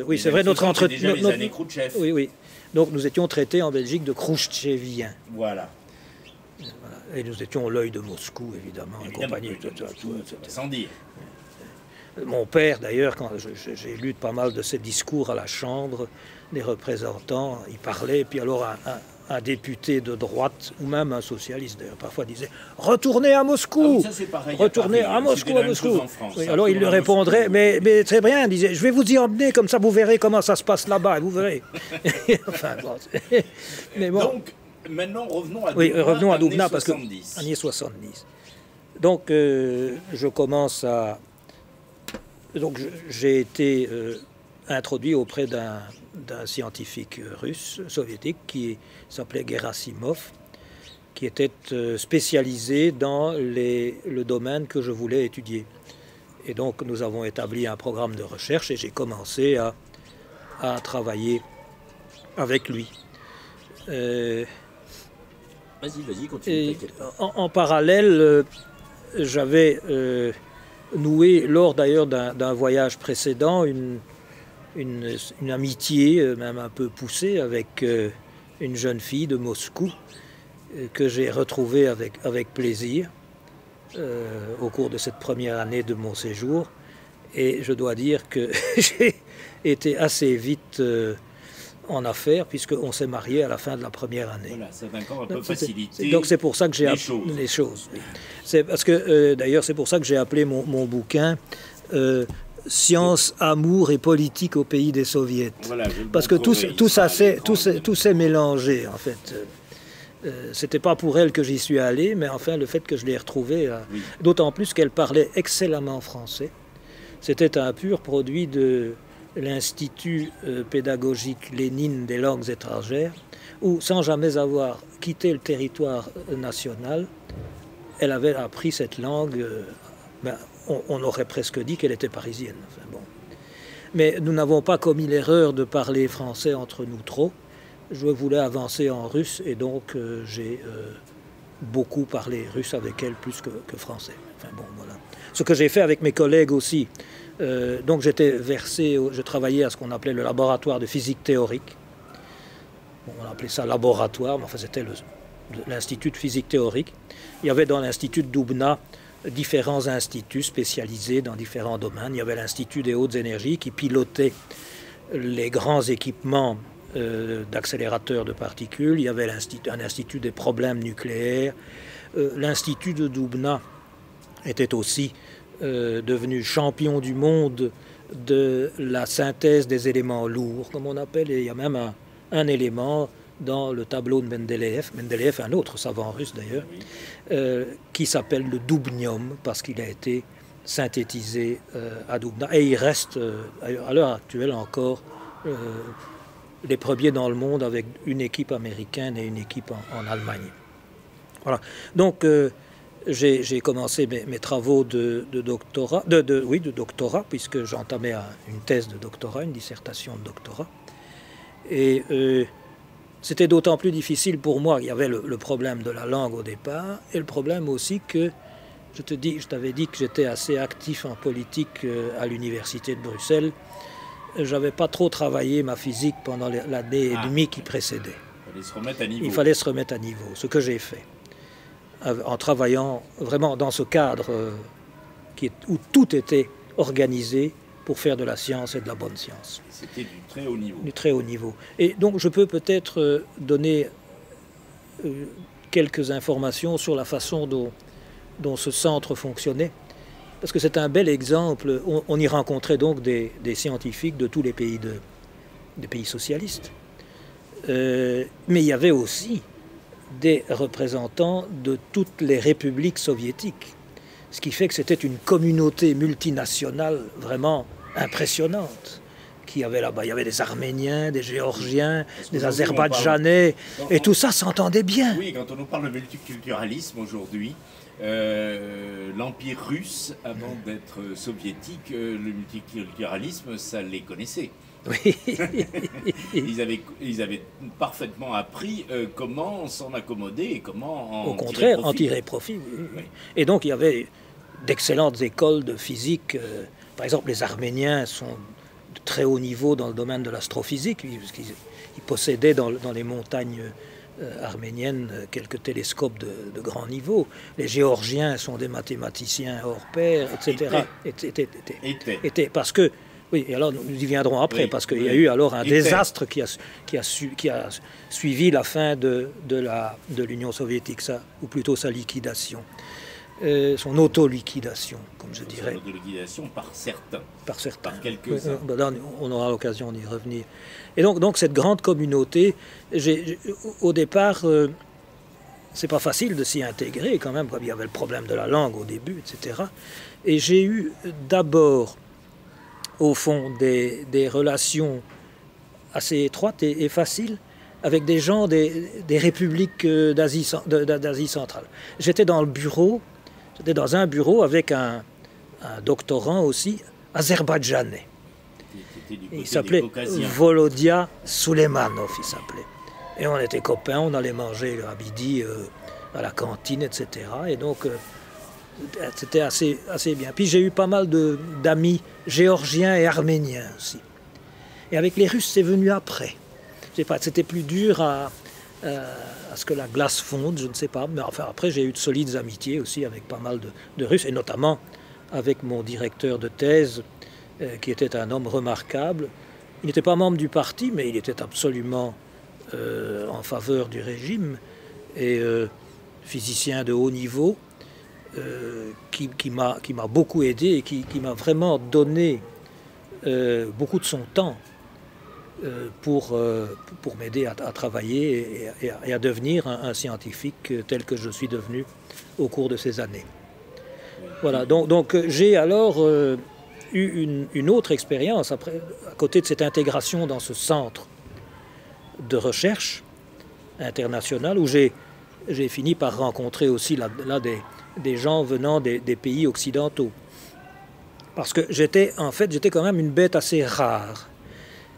oui, c'est vrai, notre entretien... les années Khrouchtchev. Oui. Donc nous étions traités en Belgique de khrouchtcheviens. Voilà. Et nous étions l'œil de Moscou, évidemment, et compagnie. Sans dire. Mon père, d'ailleurs, quand j'ai lu pas mal de ses discours à la Chambre des représentants, il parlait, puis alors un député de droite, ou même un socialiste, d'ailleurs, parfois disait « Retournez à Moscou !» Ça, c'est pareil. Retournez à Moscou, à Moscou. Oui, alors il lui répondrait « Mais très bien, il disait, je vais vous y emmener, comme ça vous verrez comment ça se passe là-bas, vous verrez. » Enfin, bon, mais bon. Donc, maintenant, revenons à Doubna, parce que années 70. Donc, je commence à... Donc, j'ai été introduit auprès d'un scientifique russe, soviétique, qui s'appelait Gerasimov, qui était spécialisé dans le domaine que je voulais étudier. Et donc, nous avons établi un programme de recherche et j'ai commencé à travailler avec lui. Vas-y, continue. En parallèle, j'avais noué, lors d'ailleurs d'un voyage précédent, une amitié, même un peu poussée, avec une jeune fille de Moscou, que j'ai retrouvée avec plaisir au cours de cette première année de mon séjour. Et je dois dire que j'ai été assez vite... en affaires, puisqu'on s'est marié à la fin de la première année. Voilà, ça a encore un peu facilité. Donc c'est pour ça que j'ai appelé les choses. Oui. C'est parce que d'ailleurs c'est pour ça que j'ai appelé mon bouquin Science, amour et politique au pays des soviets. Voilà, parce que tout s'est mélangé en fait. C'était pas pour elle que j'y suis allé, mais enfin le fait que je l'ai retrouvée, oui. D'autant plus qu'elle parlait excellemment français. C'était un pur produit de l'Institut pédagogique Lénine des langues étrangères, où, sans jamais avoir quitté le territoire national, elle avait appris cette langue. On aurait presque dit qu'elle était parisienne. Enfin, bon. Mais nous n'avons pas commis l'erreur de parler français entre nous trop. Je voulais avancer en russe et donc j'ai beaucoup parlé russe avec elle plus que français. Enfin, bon, voilà. Ce que j'ai fait avec mes collègues aussi. Donc je travaillais à ce qu'on appelait le laboratoire de physique théorique. Bon, on appelait ça laboratoire, mais enfin c'était l'institut de physique théorique. Il y avait dans l'institut de Doubna différents instituts spécialisés dans différents domaines. Il y avait l'institut des hautes énergies qui pilotait les grands équipements d'accélérateurs de particules. Il y avait un institut des problèmes nucléaires. L'institut de Doubna était aussi devenu champion du monde de la synthèse des éléments lourds, comme on appelle, et il y a même un élément dans le tableau de Mendeleïev, un autre savant russe d'ailleurs, qui s'appelle le doubnium, parce qu'il a été synthétisé à Doubna. Et il reste, à l'heure actuelle encore, les premiers dans le monde avec une équipe américaine et une équipe en Allemagne. Voilà. Donc, j'ai commencé mes travaux de doctorat, de doctorat, puisque j'entamais une thèse de doctorat, une dissertation de doctorat. Et c'était d'autant plus difficile pour moi. Il y avait le problème de la langue au départ, et le problème aussi que je t'avais dit que j'étais assez actif en politique à l'université de Bruxelles. Je n'avais pas trop travaillé ma physique pendant l'année et demie qui précédait. Il fallait se remettre à niveau. Il fallait se remettre à niveau, ce que j'ai fait. En travaillant vraiment dans ce cadre où tout était organisé pour faire de la science et de la bonne science. C'était du très haut niveau. Du très haut niveau. Et donc je peux peut-être donner quelques informations sur la façon dont ce centre fonctionnait. Parce que c'est un bel exemple. On y rencontrait donc des scientifiques de tous les pays, des pays socialistes. Mais il y avait aussi des représentants de toutes les républiques soviétiques. Ce qui fait que c'était une communauté multinationale vraiment impressionnante. Qu'il y avait là-bas, il y avait des Arméniens, des Géorgiens, des Azerbaïdjanais, et tout ça s'entendait bien. Oui, quand on nous parle de multiculturalisme aujourd'hui, l'Empire russe, avant d'être soviétique, le multiculturalisme, ça les connaissait. Oui. ils avaient parfaitement appris comment s'en accommoder et comment au contraire en tirer profit. Oui. Oui. Et donc il y avait d'excellentes écoles de physique. Par exemple, les Arméniens sont de très haut niveau dans le domaine de l'astrophysique, puisqu'ils possédaient dans les montagnes arméniennes quelques télescopes de grand niveau. Les Géorgiens sont des mathématiciens hors pair, etc. Étaient. Parce que, oui, et alors nous y viendrons après, parce qu'il y a eu alors un désastre qui a suivi la fin de l'Union soviétique, ou plutôt sa liquidation. Son auto-liquidation, comme je dirais. Son auto-liquidation par certains. Par certains. Par quelques-uns. On aura l'occasion d'y revenir. Et donc cette grande communauté, au départ, c'est pas facile de s'y intégrer quand même, comme il y avait le problème de la langue au début, etc. Et j'ai eu d'abord, au fond, des relations assez étroites et faciles avec des gens des républiques d'Asie centrale. J'étais dans un bureau avec un doctorant aussi azerbaïdjanais. Il s'appelait Volodya Suleimanov, il s'appelait. Et on était copains, on allait manger à midi à la cantine, etc. Et donc c'était assez bien. Puis j'ai eu pas mal d'amis géorgiens et arméniens aussi. Et avec les Russes, c'est venu après. Je sais pas, c'était plus dur à ce que la glace fonde, je ne sais pas. Mais enfin, après, j'ai eu de solides amitiés aussi avec pas mal de Russes, et notamment avec mon directeur de thèse, qui était un homme remarquable. Il n'était pas membre du parti, mais il était absolument en faveur du régime, et physicien de haut niveau, qui m'a beaucoup aidé et qui m'a vraiment donné beaucoup de son temps pour m'aider à travailler et à devenir un scientifique tel que je suis devenu au cours de ces années. Voilà, donc j'ai alors eu une autre expérience à côté de cette intégration dans ce centre de recherche international où j'ai fini par rencontrer aussi là des gens venant des pays occidentaux. Parce que j'étais quand même une bête assez rare.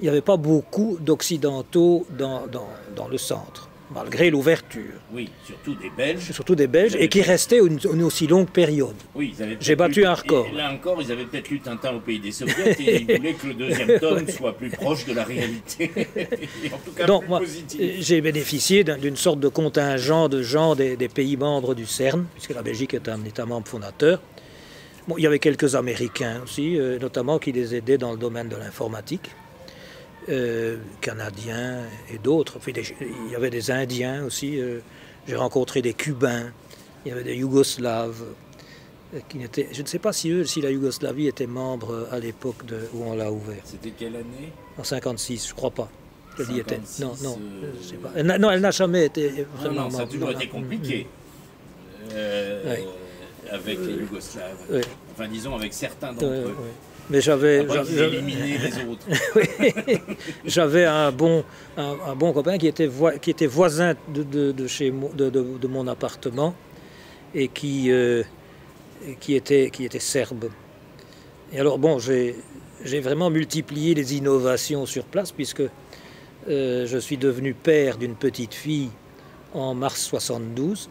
Il n'y avait pas beaucoup d'occidentaux dans le centre, malgré l'ouverture. Oui, surtout des Belges. Surtout des Belges, et qui restaient une aussi longue période. Oui, j'ai battu un record. Et là encore, ils avaient peut-être lu Tintin au pays des soviets et ils voulaient que le deuxième tome soit plus proche de la réalité. Et en tout cas, donc, plus moi, positif. J'ai bénéficié d'une sorte de contingent de gens des pays membres du CERN, puisque la Belgique est un État membre fondateur. Bon, il y avait quelques Américains aussi, notamment qui les aidaient dans le domaine de l'informatique. Canadiens et d'autres. Enfin, il y avait des Indiens aussi. J'ai rencontré des Cubains. Il y avait des Yougoslaves. Je ne sais pas si la Yougoslavie était membre à l'époque où on l'a ouvert. C'était quelle année? En 56, je crois pas. Elle y était. Non, je sais pas. Elle n'a jamais été vraiment membre. Ça a toujours été compliqué. Avec les Yougoslaves. Oui. Enfin, disons, avec certains d'entre eux. Oui. Mais j'avais éliminé les autres. Oui. J'avais un bon copain qui était voisin de chez moi, de mon appartement, et qui était serbe. Et alors bon, j'ai vraiment multiplié les innovations sur place, puisque je suis devenu père d'une petite fille en mars 72.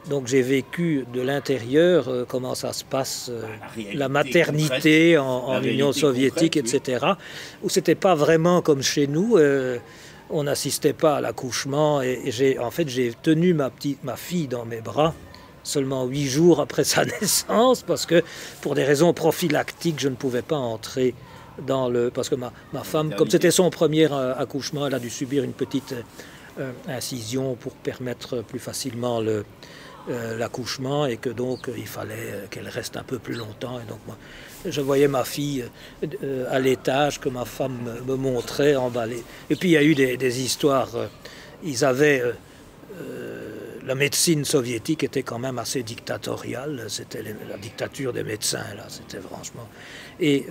Donc j'ai vécu de l'intérieur comment ça se passe, la maternité en Union soviétique, etc. Où c'était pas vraiment comme chez nous. On n'assistait pas à l'accouchement. Et j'ai tenu ma fille dans mes bras seulement 8 jours après sa naissance, parce que pour des raisons prophylactiques, je ne pouvais pas entrer parce que ma femme, comme c'était son premier accouchement, elle a dû subir une petite incision pour permettre plus facilement l'accouchement, et que donc il fallait qu'elle reste un peu plus longtemps. Et donc moi, je voyais ma fille à l'étage que ma femme me montrait emballée. Et puis il y a eu des histoires. Ils avaient la médecine soviétique était quand même assez dictatoriale. C'était la dictature des médecins là. C'était franchement. Et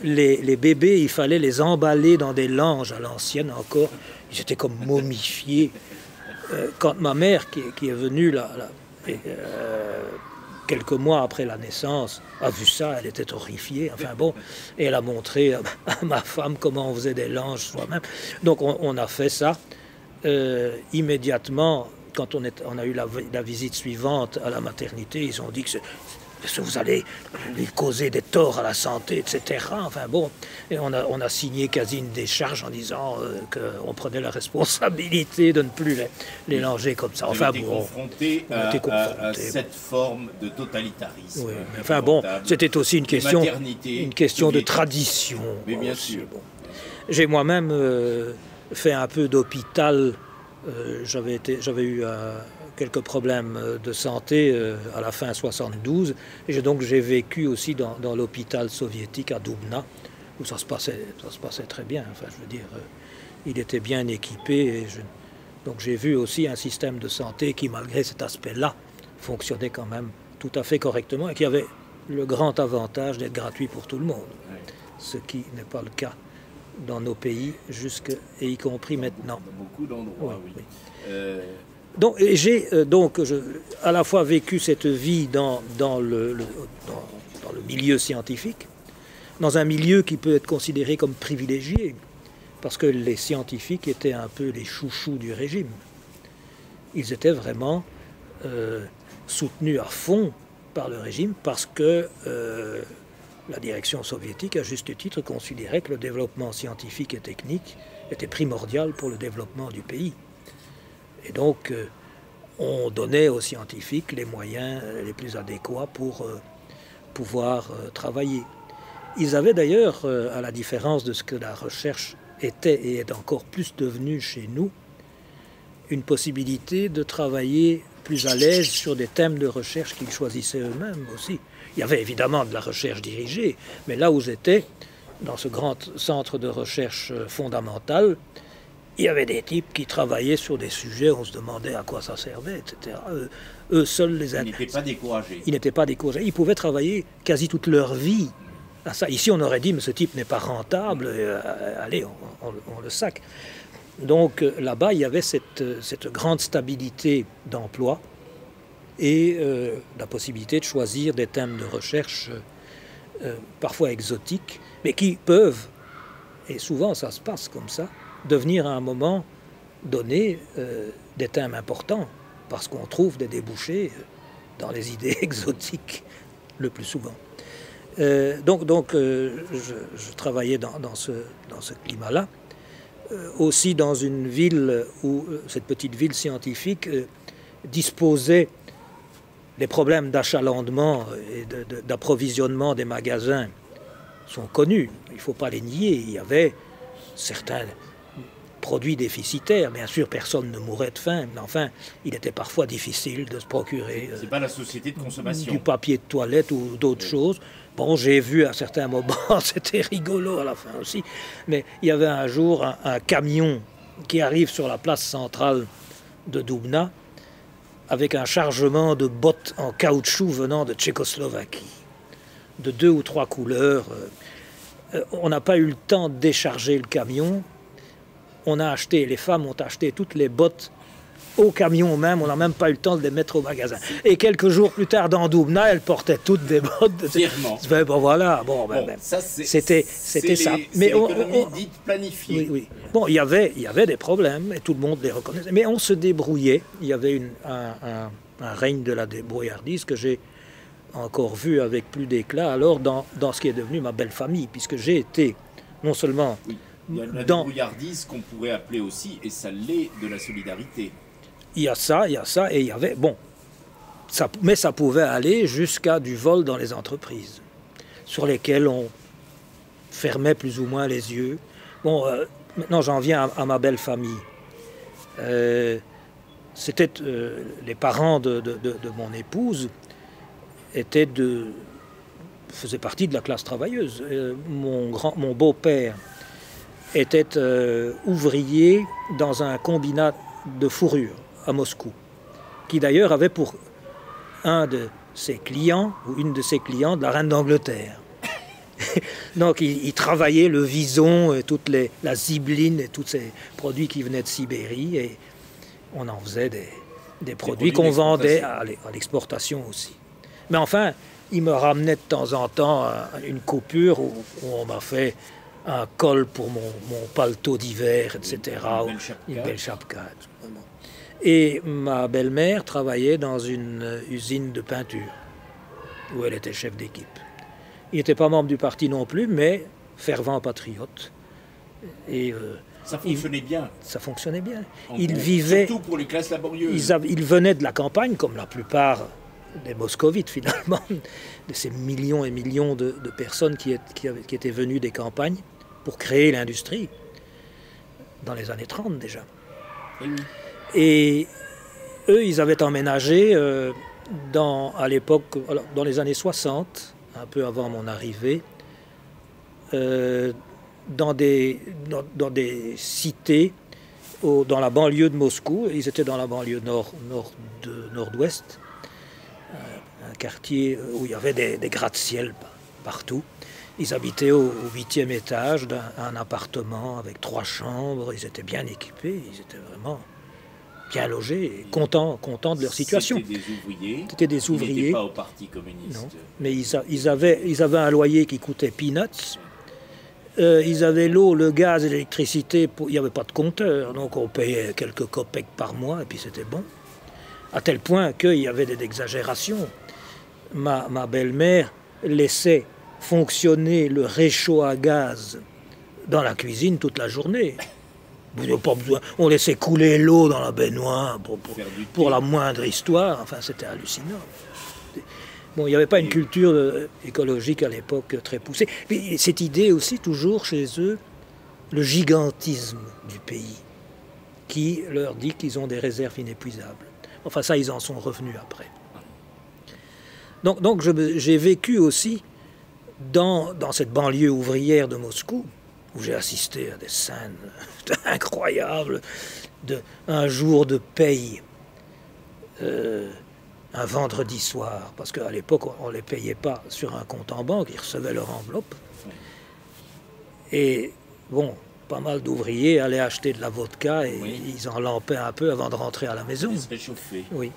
les bébés, il fallait les emballer dans des langes à l'ancienne encore. Ils étaient comme momifiés. Quand ma mère, qui est venue là, quelques mois après la naissance, a vu ça, elle était horrifiée. Enfin bon, et elle a montré à ma femme comment on faisait des langes soi-même. Donc on a fait ça. Immédiatement, quand on a eu la visite suivante à la maternité, ils ont dit que vous allez lui causer des torts à la santé, etc. Enfin bon, et on a signé quasi une décharge en disant qu'on prenait la responsabilité de ne plus les langer comme ça. Enfin bon, confronté à cette forme de totalitarisme. Oui, mais enfin bon, c'était aussi une question de tradition. Mais bien sûr. Bon. J'ai moi-même fait un peu d'hôpital. J'avais eu quelques problèmes de santé à la fin 72, et donc j'ai vécu aussi dans l'hôpital soviétique à Doubna, où ça se passait très bien. Enfin, je veux dire, il était bien équipé, donc j'ai vu aussi un système de santé qui, malgré cet aspect-là, fonctionnait quand même tout à fait correctement, et qui avait le grand avantage d'être gratuit pour tout le monde, ce qui n'est pas le cas dans nos pays, et y compris maintenant. Dans beaucoup d'endroits, oui. Donc, j'ai à la fois vécu cette vie dans le milieu scientifique, dans un milieu qui peut être considéré comme privilégié, parce que les scientifiques étaient un peu les chouchous du régime. Ils étaient vraiment soutenus à fond par le régime, parce que la direction soviétique, à juste titre, considérait que le développement scientifique et technique était primordial pour le développement du pays. Et donc, on donnait aux scientifiques les moyens les plus adéquats pour pouvoir travailler. Ils avaient d'ailleurs, à la différence de ce que la recherche était et est encore plus devenue chez nous, une possibilité de travailler plus à l'aise sur des thèmes de recherche qu'ils choisissaient eux-mêmes aussi. Il y avait évidemment de la recherche dirigée, mais là où j'étais, dans ce grand centre de recherche fondamentale, il y avait des types qui travaillaient sur des sujets, on se demandait à quoi ça servait, etc. Eux seuls les intéressaient. Ils n'étaient pas découragés. Ils n'étaient pas découragés. Ils pouvaient travailler quasi toute leur vie à ça. Ici, on aurait dit, mais ce type n'est pas rentable, allez, on le sac. Donc là-bas, il y avait cette grande stabilité d'emploi et la possibilité de choisir des thèmes de recherche parfois exotiques, mais qui peuvent, et souvent ça se passe comme ça, devenir à un moment donné des thèmes importants, parce qu'on trouve des débouchés dans les idées exotiques le plus souvent. Donc je travaillais dans ce climat-là, aussi dans une ville où cette petite ville scientifique disposait des problèmes d'achalandement et d'approvisionnement des magasins sont connus, il ne faut pas les nier. Il y avait certains produits déficitaires. Bien sûr, personne ne mourait de faim, mais enfin, il était parfois difficile de se procurer c'est pas la société de consommation. Du papier de toilette ou d'autres choses. Bon, j'ai vu à certains moments, c'était rigolo à la fin aussi, mais il y avait un jour un camion qui arrive sur la place centrale de Doubna avec un chargement de bottes en caoutchouc venant de Tchécoslovaquie, de 2 ou 3 couleurs. On n'a pas eu le temps de décharger le camion. Les femmes ont acheté toutes les bottes au camion même, on n'a même pas eu le temps de les mettre au magasin. Et quelques jours plus tard, dans Doubna, elles portaient toutes des bottes. Fièrement. Bon, voilà. C'était ça. Mais l'économie dite planifiée. Oui, oui. Bon, il y avait des problèmes, et tout le monde les reconnaissait. Mais on se débrouillait. Il y avait un règne de la débrouillardise que j'ai encore vu avec plus d'éclat, alors dans ce qui est devenu ma belle famille, puisque j'ai été non seulement... Oui. Il y a la débrouillardise qu'on pourrait appeler aussi, et ça l'est, de la solidarité. Il y a ça, et il y avait... Bon, mais ça pouvait aller jusqu'à du vol dans les entreprises, sur lesquelles on fermait plus ou moins les yeux. Bon, maintenant j'en viens à ma belle famille. C'était les parents de mon épouse faisaient partie de la classe travailleuse. Mon beau-père était ouvrier dans un combinat de fourrure à Moscou, qui d'ailleurs avait pour un de ses clients, ou une de ses clientes, la reine d'Angleterre. Donc il travaillait le vison, et la zibeline et tous ces produits qui venaient de Sibérie, et on en faisait des produits qu'on vendait à l'exportation aussi. Mais enfin, il me ramenait de temps en temps une coupure où on m'a fait un col pour mon paletot d'hiver, etc. Une belle chapka. Et ma belle-mère travaillait dans une usine de peinture, où elle était chef d'équipe. Il n'était pas membre du parti non plus, mais fervent patriote. Et ça fonctionnait bien. Ça fonctionnait bien. Il vivait... Surtout pour les classes laborieuses. Il venait de la campagne, comme la plupart des moscovites finalement, de ces millions et millions de personnes qui étaient venues des campagnes pour créer l'industrie, dans les années 30 déjà. Et eux, ils avaient emménagé à l'époque, dans les années 60, un peu avant mon arrivée, dans des cités dans la banlieue de Moscou. Ils étaient dans la banlieue nord-ouest, un quartier où il y avait des gratte-ciel partout. Ils habitaient au 8e étage d'un appartement avec 3 chambres. Ils étaient bien équipés, ils étaient vraiment bien logés, et contents de leur situation. C'était des ouvriers. Ils n'étaient pas au Parti communiste. Non, mais ils avaient un loyer qui coûtait peanuts. Ils avaient l'eau, le gaz et l'électricité. Il n'y avait pas de compteur, donc on payait quelques kopecks par mois, et puis c'était bon. À tel point qu'il y avait des exagérations. Ma belle-mère laissait fonctionner le réchaud à gaz dans la cuisine toute la journée. Pas besoin. On laissait couler l'eau dans la baignoire pour la moindre histoire. Enfin, c'était hallucinant. Bon, il n'y avait pas une culture écologique à l'époque très poussée. Mais cette idée aussi, toujours chez eux, le gigantisme du pays, qui leur dit qu'ils ont des réserves inépuisables. Enfin, ça, ils en sont revenus après. Donc j'ai vécu aussi dans cette banlieue ouvrière de Moscou, où j'ai assisté à des scènes incroyables, un jour de paye, un vendredi soir, parce qu'à l'époque, on ne les payait pas sur un compte en banque, ils recevaient leur enveloppe. Et bon, pas mal d'ouvriers allaient acheter de la vodka et ils en lampaient un peu avant de rentrer à la maison. Ils se réchauffaient. Oui.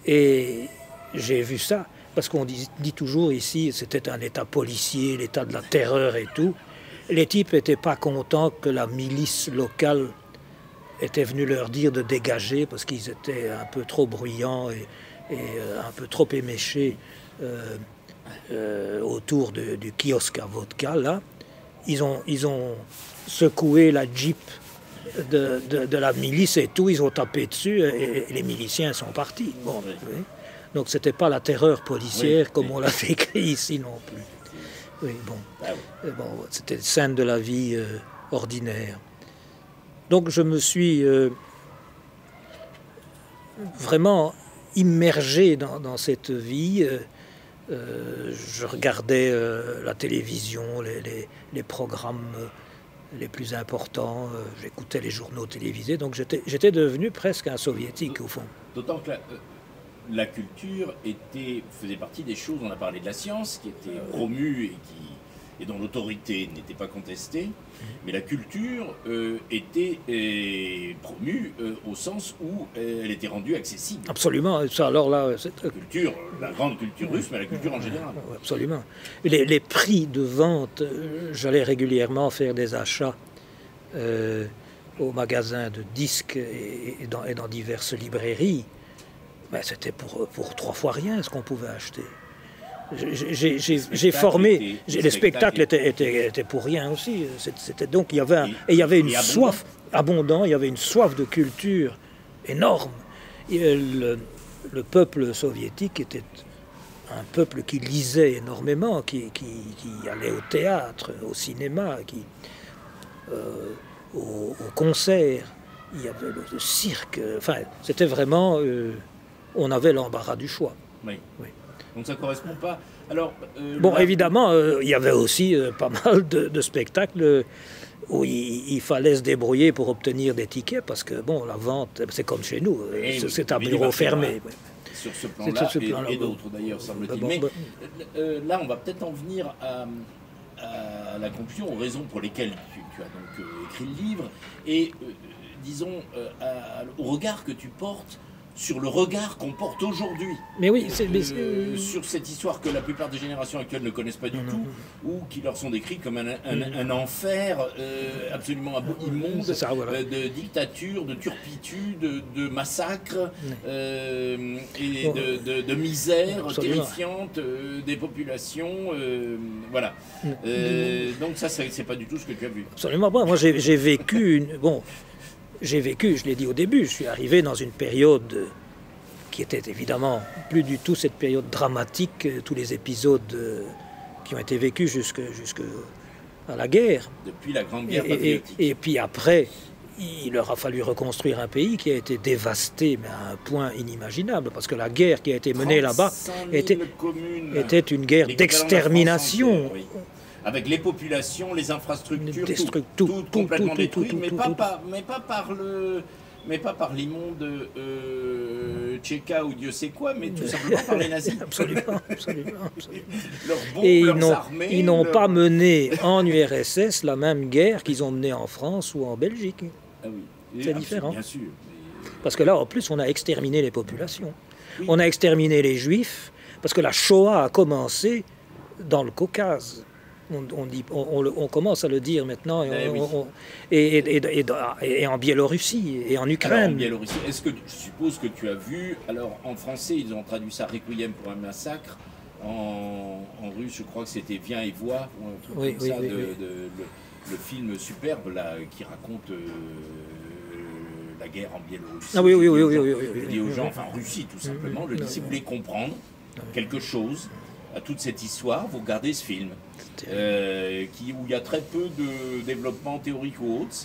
Et j'ai vu ça, parce qu'on dit toujours ici, c'était un état policier, l'état de la terreur et tout. Les types n'étaient pas contents que la milice locale était venue leur dire de dégager, parce qu'ils étaient un peu trop bruyants et un peu trop éméchés autour du kiosque à vodka, là. Ils ont secoué la Jeep de la milice et tout, ils ont tapé dessus et les miliciens sont partis. Bon, oui. Donc c'était pas la terreur policière comme on l'a décrit ici non plus. Oui, bon. C'était scène de la vie ordinaire. Donc je me suis vraiment immergé dans cette vie. Je regardais la télévision, les programmes les plus importants, j'écoutais les journaux télévisés, donc j'étais devenu presque un soviétique au fond. D'autant que la culture faisait partie des choses, on a parlé de la science, qui était promue et et dont l'autorité n'était pas contestée, mais la culture était promue au sens où elle était rendue accessible. Absolument. Ça, alors là, la culture, la grande culture russe, mais la culture en général. Absolument. Les prix de vente, j'allais régulièrement faire des achats au magasin de disques et dans diverses librairies. Ben, c'était pour 3 fois rien ce qu'on pouvait acheter. J'ai formé, les spectacles étaient pour rien aussi. C'était donc il y avait une soif abondante, il y avait une soif de culture énorme. Et le peuple soviétique était un peuple qui lisait énormément, qui allait au théâtre, au cinéma, au concert. Il y avait le cirque. Enfin, c'était vraiment, on avait l'embarras du choix. Oui. Donc ça ne correspond pas. Alors, bon, évidemment, il y avait aussi pas mal de spectacles où il fallait se débrouiller pour obtenir des tickets, parce que bon, la vente, c'est comme chez nous, c'est un bureau fermé. Sur ce plan-là, et d'autres d'ailleurs, semble-t-il. Mais là, on va peut-être en venir à la conclusion, aux raisons pour lesquelles tu as donc écrit le livre, et disons, au regard que tu portes sur le regard qu'on porte aujourd'hui. Mais oui, sur cette histoire que la plupart des générations actuelles ne connaissent pas du tout, ou qui leur sont décrites comme un enfer absolument immonde, ça, voilà. De dictature, de turpitude, de massacre, et de misère terrifiante des populations. Voilà. Donc ça, c'est pas du tout ce que tu as vu. Absolument pas. Moi, j'ai vécu J'ai vécu, je l'ai dit au début, je suis arrivé dans une période qui était évidemment plus du tout cette période dramatique, tous les épisodes qui ont été vécus jusqu'à la guerre. Depuis la Grande Guerre patriotique. Et puis après, il leur a fallu reconstruire un pays qui a été dévasté, mais à un point inimaginable, parce que la guerre qui a été menée là-bas était une guerre d'extermination. Avec les populations, les infrastructures, tout complètement détruit, mais pas par l'immonde Tchéka ou Dieu sait quoi, mais tout simplement par les nazis. Absolument. Leurs bombes, et leurs armées... ils n'ont pas mené en URSS la même guerre qu'ils ont menée en France ou en Belgique. Ah oui. C'est différent. Bien sûr. Parce que là, en plus, on a exterminé les populations. Oui. On a exterminé les Juifs, parce que la Shoah a commencé dans le Caucase. On commence à le dire maintenant, et en Biélorussie, et en Ukraine. Alors, en Biélorussie, je suppose que tu as vu, alors en français ils ont traduit ça Requiem pour un massacre, en russe je crois que c'était Viens et vois, ou un truc comme ça, le film superbe là, qui raconte la guerre en Biélorussie. Ah oui. Je dis aux gens, enfin en Russie tout simplement, je dis si vous voulez comprendre quelque chose à toute cette histoire, vous regardez ce film, où il y a très peu de développement théorique ou autre.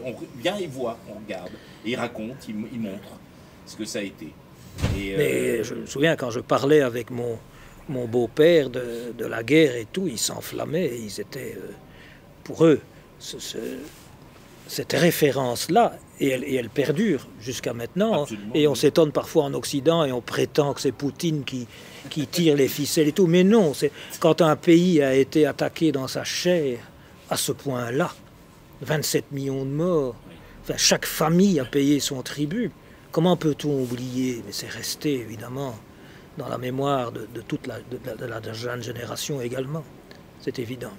On vient et voit, on regarde, et il raconte, il montre ce que ça a été. Mais je me souviens quand je parlais avec mon beau-père de la guerre et tout, ils s'enflammaient, ils étaient, pour eux, cette référence-là, et elle perdure jusqu'à maintenant. Absolument, et on s'étonne parfois en Occident et on prétend que c'est Poutine qui tire les ficelles et tout. Mais non, c'est quand un pays a été attaqué dans sa chair à ce point-là, 27 millions de morts, enfin, chaque famille a payé son tribut. Comment peut-on oublier? Mais c'est resté évidemment dans la mémoire de toute la jeune génération également. C'est évident.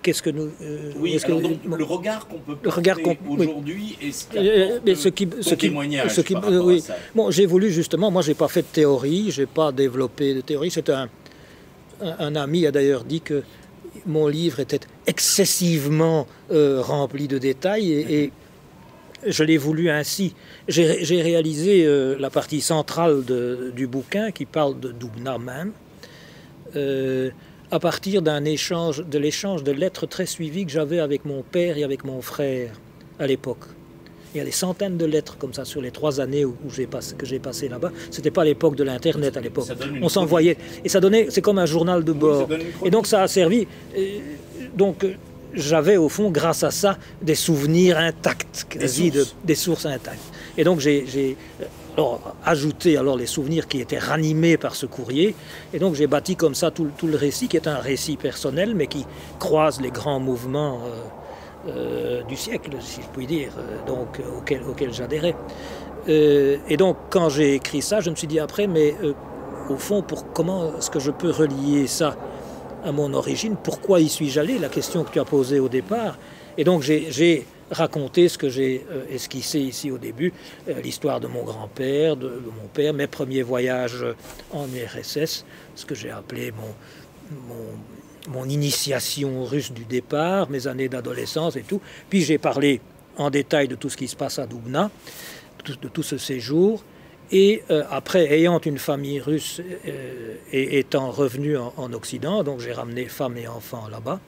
Qu'est-ce que nous... le regard qu'on peut porter aujourd'hui et ce témoignage par rapport à ça. Bon, j'ai voulu justement, moi j'ai pas fait de théorie, j'ai pas développé de théorie. C'est un ami a d'ailleurs dit que mon livre était excessivement rempli de détails et je l'ai voulu ainsi. J'ai réalisé la partie centrale du bouquin qui parle de Doubna même. À partir de l'échange de lettres très suivies que j'avais avec mon père et avec mon frère à l'époque. Il y a des centaines de lettres comme ça sur les 3 années que j'ai passé là-bas. C'était pas l'époque de l'Internet à l'époque. On s'envoyait. Et ça donnait, c'est comme un journal de bord. Et donc ça a servi. Donc j'avais au fond, grâce à ça, des souvenirs intacts, des sources intactes. Et donc ajouter alors les souvenirs qui étaient ranimés par ce courrier. Et donc j'ai bâti comme ça tout le récit, qui est un récit personnel, mais qui croise les grands mouvements du siècle, si je puis dire, donc auquel j'adhérais. Et donc quand j'ai écrit ça, je me suis dit après, mais au fond, comment est-ce que je peux relier ça à mon origine? Pourquoi y suis-je allé? La question que tu as posée au départ. Et donc j'ai raconté ce que j'ai esquissé ici au début, l'histoire de mon grand-père, de mon père, mes premiers voyages en URSS, ce que j'ai appelé mon initiation russe du départ, mes années d'adolescence et tout. Puis j'ai parlé en détail de tout ce qui se passe à Doubna, de tout ce séjour. Et après, ayant une famille russe et étant revenu en Occident, donc j'ai ramené femme et enfants là-bas.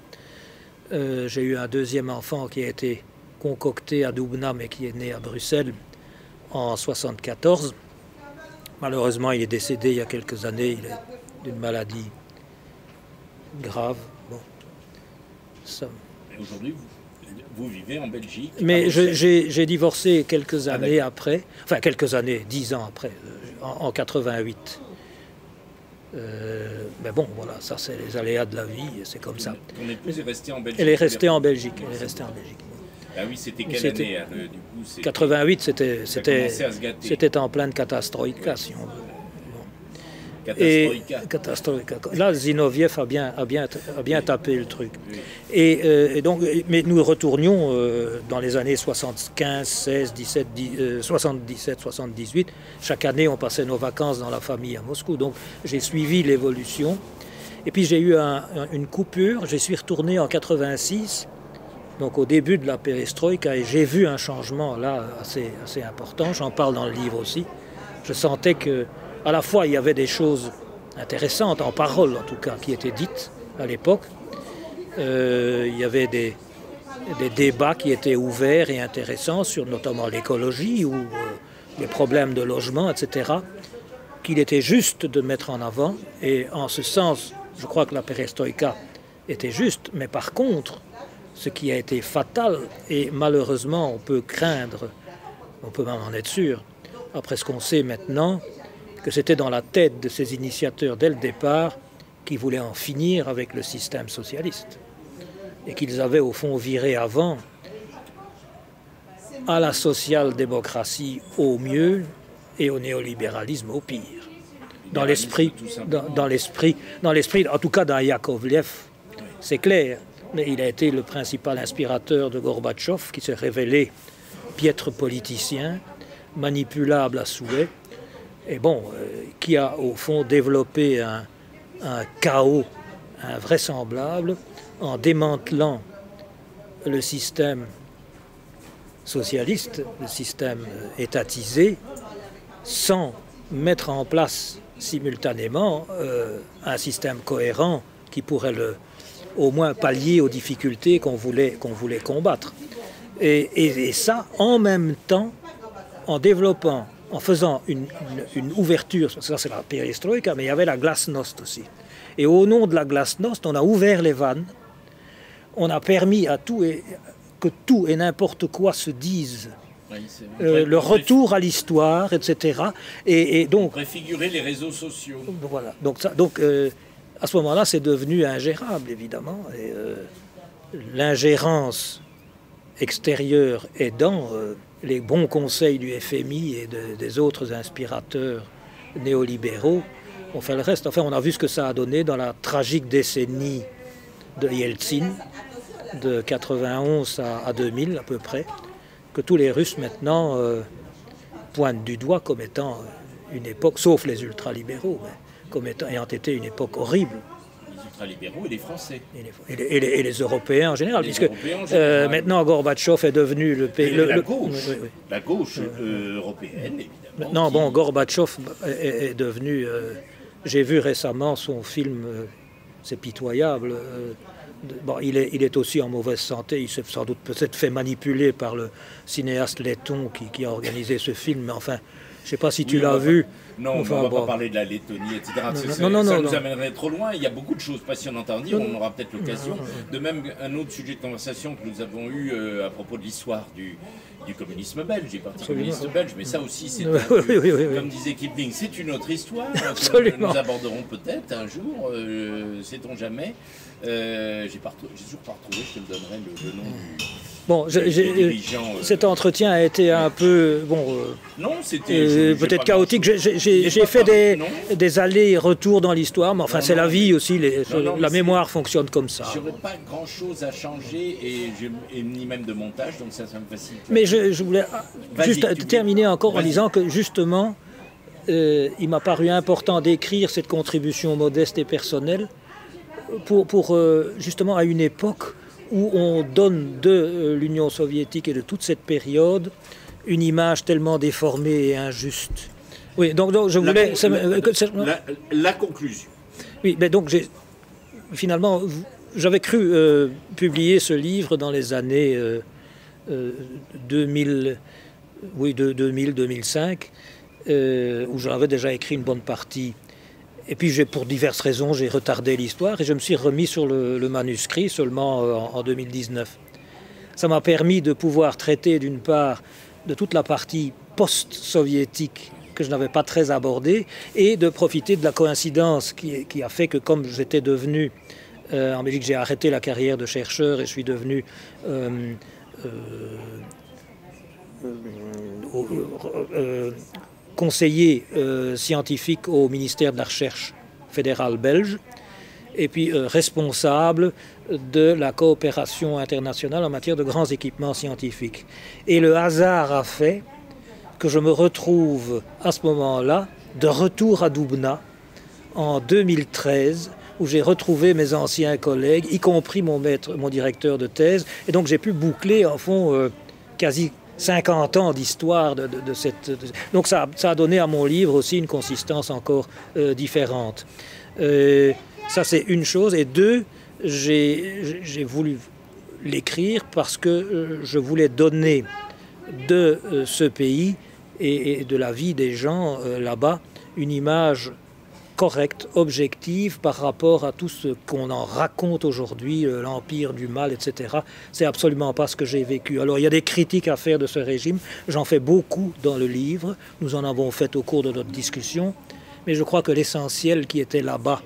J'ai eu un deuxième enfant qui a été concocté à Doubna, mais qui est né à Bruxelles en 1974. Malheureusement, il est décédé il y a quelques années. Il est d'une maladie grave. Bon. Aujourd'hui, vous vivez en Belgique? Mais j'ai divorcé quelques années après, enfin quelques années, 10 ans après, en 88. Mais bon, voilà, ça c'est les aléas de la vie, c'est comme ça. Ton épouse est restée en Belgique? Elle est restée en Belgique. Elle est restée en Belgique. Ah oui, c'était quelle année du coup, 88, c'était en pleine catastrophica, si on veut. Catastrophica. Là, Zinoviev a bien tapé le truc. Oui. Et donc, mais nous retournions dans les années 75, 16, 17, 77, 78. Chaque année, on passait nos vacances dans la famille à Moscou. Donc, j'ai suivi l'évolution. Et puis, j'ai eu une coupure. Je suis retourné en 86, donc au début de la perestroïka, et j'ai vu un changement là assez important. J'en parle dans le livre aussi. Je sentais que à la fois, il y avait des choses intéressantes, en parole en tout cas, qui étaient dites à l'époque. Il y avait des débats qui étaient ouverts et intéressants sur notamment l'écologie ou les problèmes de logement, etc., qu'il était juste de mettre en avant. Et en ce sens, je crois que la perestroïka était juste. Mais par contre, ce qui a été fatal, et malheureusement on peut craindre, on peut même en être sûr, après ce qu'on sait maintenant, que c'était dans la tête de ces initiateurs dès le départ qui voulaient en finir avec le système socialiste. Et qu'ils avaient au fond viré avant à la social-démocratie au mieux et au néolibéralisme au pire. Dans l'esprit, en tout cas dans Yakovlev, c'est clair. Mais il a été le principal inspirateur de Gorbatchev, qui s'est révélé piètre politicien, manipulable à souhait, et bon, qui a au fond développé un chaos invraisemblable en démantelant le système socialiste, le système étatisé, sans mettre en place simultanément un système cohérent qui pourrait au moins pallier aux difficultés qu'on voulait combattre. Et ça, en même temps, en développant, en faisant une ouverture, ça c'est la perestroïka, mais il y avait la glasnost aussi. Et au nom de la glasnost, on a ouvert les vannes, on a permis à que tout et n'importe quoi se dise. Oui, le retour à l'histoire, etc. Et donc préfigurer les réseaux sociaux. Voilà. Donc à ce moment-là, c'est devenu ingérable, évidemment. Et l'ingérence extérieure aidant, les bons conseils du FMI et des autres inspirateurs néolibéraux ont fait le reste. Enfin, on a vu ce que ça a donné dans la tragique décennie de Yeltsin, de 91 à 2000 à peu près, que tous les Russes maintenant pointent du doigt comme étant une époque, sauf les ultralibéraux, mais comme ayant été une époque horrible. Les ultralibéraux et les Français. Et les Européens en général, puisque maintenant Gorbatchev est devenu le pays... La gauche européenne, évidemment. Maintenant, bon, Gorbatchev est devenu... j'ai vu récemment son film, c'est pitoyable. Bon, il est aussi en mauvaise santé, il s'est sans doute peut-être fait manipuler par le cinéaste letton qui a organisé ce film, mais enfin, Je ne sais pas si tu l'as vu. Non, enfin, on ne va pas parler de la Lettonie, etc. Ça nous amènerait trop loin. Il y a beaucoup de choses passionnantes à en dire. On aura peut-être l'occasion. De même, un autre sujet de conversation que nous avons eu à propos de l'histoire du communisme belge, du parti communiste belge, mais ça aussi, c'est comme disait Kipling, c'est une autre histoire que nous aborderons peut-être un jour, sait-on jamais. J'ai toujours pas retrouvé, je te le donnerai, le nom du... Bon, cet entretien a été un peu, non, c'était peut-être chaotique. J'ai fait des allers-retours dans l'histoire, mais enfin, c'est la vie aussi. La mémoire fonctionne comme ça. Je n'aurais pas grand-chose à changer, et ni même de montage, donc ça me facilite. Mais je voulais juste terminer encore en disant que, justement, il m'a paru important d'écrire cette contribution modeste et personnelle pour justement, à une époque où on donne de l'Union soviétique et de toute cette période une image tellement déformée et injuste. Oui, donc je voulais... La conclusion. Oui, mais donc finalement, j'avais cru publier ce livre dans les années 2000-2005, où j'avais déjà écrit une bonne partie. Et puis, pour diverses raisons, j'ai retardé l'histoire et je me suis remis sur le manuscrit seulement en 2019. Ça m'a permis de pouvoir traiter, d'une part, de toute la partie post-soviétique que je n'avais pas très abordée et de profiter de la coïncidence qui a fait que, comme j'étais devenu, en Belgique, j'ai arrêté la carrière de chercheur et je suis devenu conseiller scientifique au ministère de la Recherche fédérale belge et puis responsable de la coopération internationale en matière de grands équipements scientifiques. Et le hasard a fait que je me retrouve à ce moment-là de retour à Doubna en 2013 où j'ai retrouvé mes anciens collègues, y compris mon directeur de thèse, et donc j'ai pu boucler en fond quasi 50 ans d'histoire de cette... Donc ça a donné à mon livre aussi une consistance encore différente. Ça c'est une chose. Et deux, j'ai voulu l'écrire parce que je voulais donner de ce pays et de la vie des gens là-bas une image correcte, objective par rapport à tout ce qu'on en raconte aujourd'hui, l'empire du mal, etc. C'est absolument pas ce que j'ai vécu. Alors il y a des critiques à faire de ce régime, j'en fais beaucoup dans le livre, nous en avons fait au cours de notre discussion, mais je crois que l'essentiel qui était là-bas,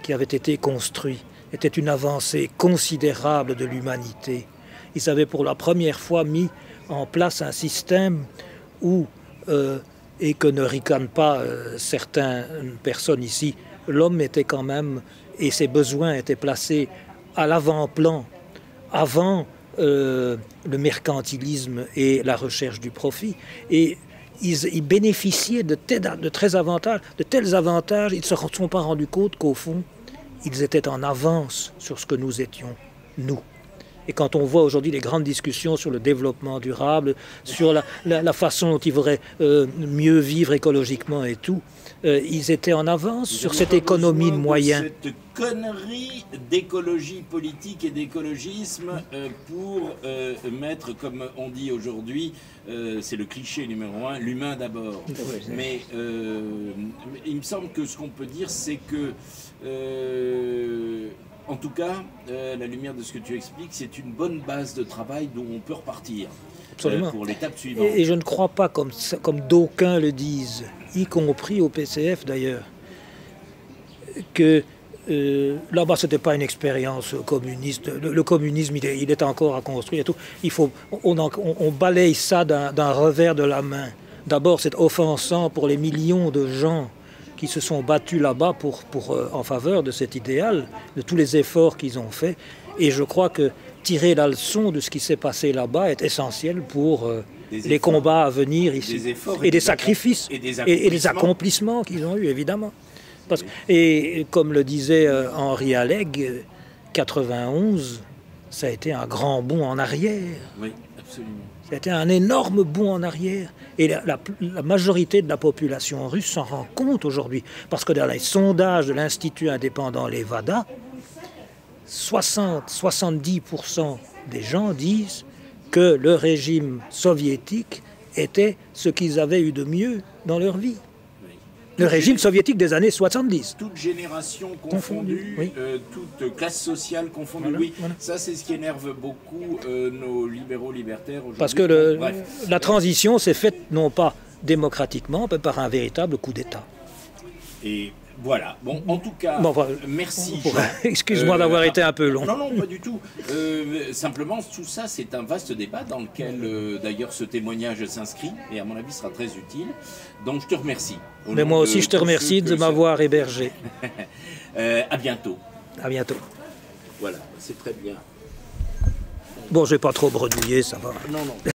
qui avait été construit, était une avancée considérable de l'humanité. Ils avaient pour la première fois mis en place un système où... et que ne ricanent pas certaines personnes ici, l'homme était quand même, et ses besoins étaient placés à l'avant-plan, avant le mercantilisme et la recherche du profit. Et ils bénéficiaient de tels avantages, ils ne se sont pas rendus compte qu'au fond, ils étaient en avance sur ce que nous étions, nous. Et quand on voit aujourd'hui les grandes discussions sur le développement durable, sur la façon dont ils voudraient mieux vivre écologiquement et tout, ils étaient en avance sur cette économie de moyens. Cette connerie d'écologie politique et d'écologisme pour mettre, comme on dit aujourd'hui, c'est le cliché numéro 1, l'humain d'abord. Mais il me semble que ce qu'on peut dire, c'est que... en tout cas, la lumière de ce que tu expliques, c'est une bonne base de travail dont on peut repartir pour l'étape suivante. Et je ne crois pas, comme d'aucuns le disent, y compris au PCF d'ailleurs, que là-bas, ce n'était pas une expérience communiste. Le communisme, il est encore à construire et tout. On balaye ça d'un revers de la main. D'abord, c'est offensant pour les millions de gens qui se sont battus là-bas en faveur de cet idéal, de tous les efforts qu'ils ont faits. Et je crois que tirer la leçon de ce qui s'est passé là-bas est essentiel pour les combats à venir ici. Et des sacrifices et des accomplissements qu'ils ont eus, évidemment. Et comme le disait Henri Alleg, 91, ça a été un grand bond en arrière. Oui, absolument. C'était un énorme bond en arrière. Et la majorité de la population russe s'en rend compte aujourd'hui. Parce que dans les sondages de l'Institut indépendant Levada, 60-70% des gens disent que le régime soviétique était ce qu'ils avaient eu de mieux dans leur vie. Le régime soviétique des années 70. Toute génération confondue, oui. Toute classe sociale confondue, voilà, oui. Voilà. Ça, c'est ce qui énerve beaucoup nos libéraux libertaires aujourd'hui. Parce que la transition s'est faite non pas démocratiquement, mais par un véritable coup d'État. Et voilà. Bon, en tout cas, merci. Excuse-moi d'avoir été un peu long. Non, non, pas du tout. Simplement, tout ça, c'est un vaste débat dans lequel, d'ailleurs, ce témoignage s'inscrit et, à mon avis, sera très utile. Donc, je te remercie. Mais moi aussi, je te remercie de m'avoir hébergé. À bientôt. À bientôt. Voilà, c'est très bien. Bon, je vais pas trop bredouiller, ça va. Non, non.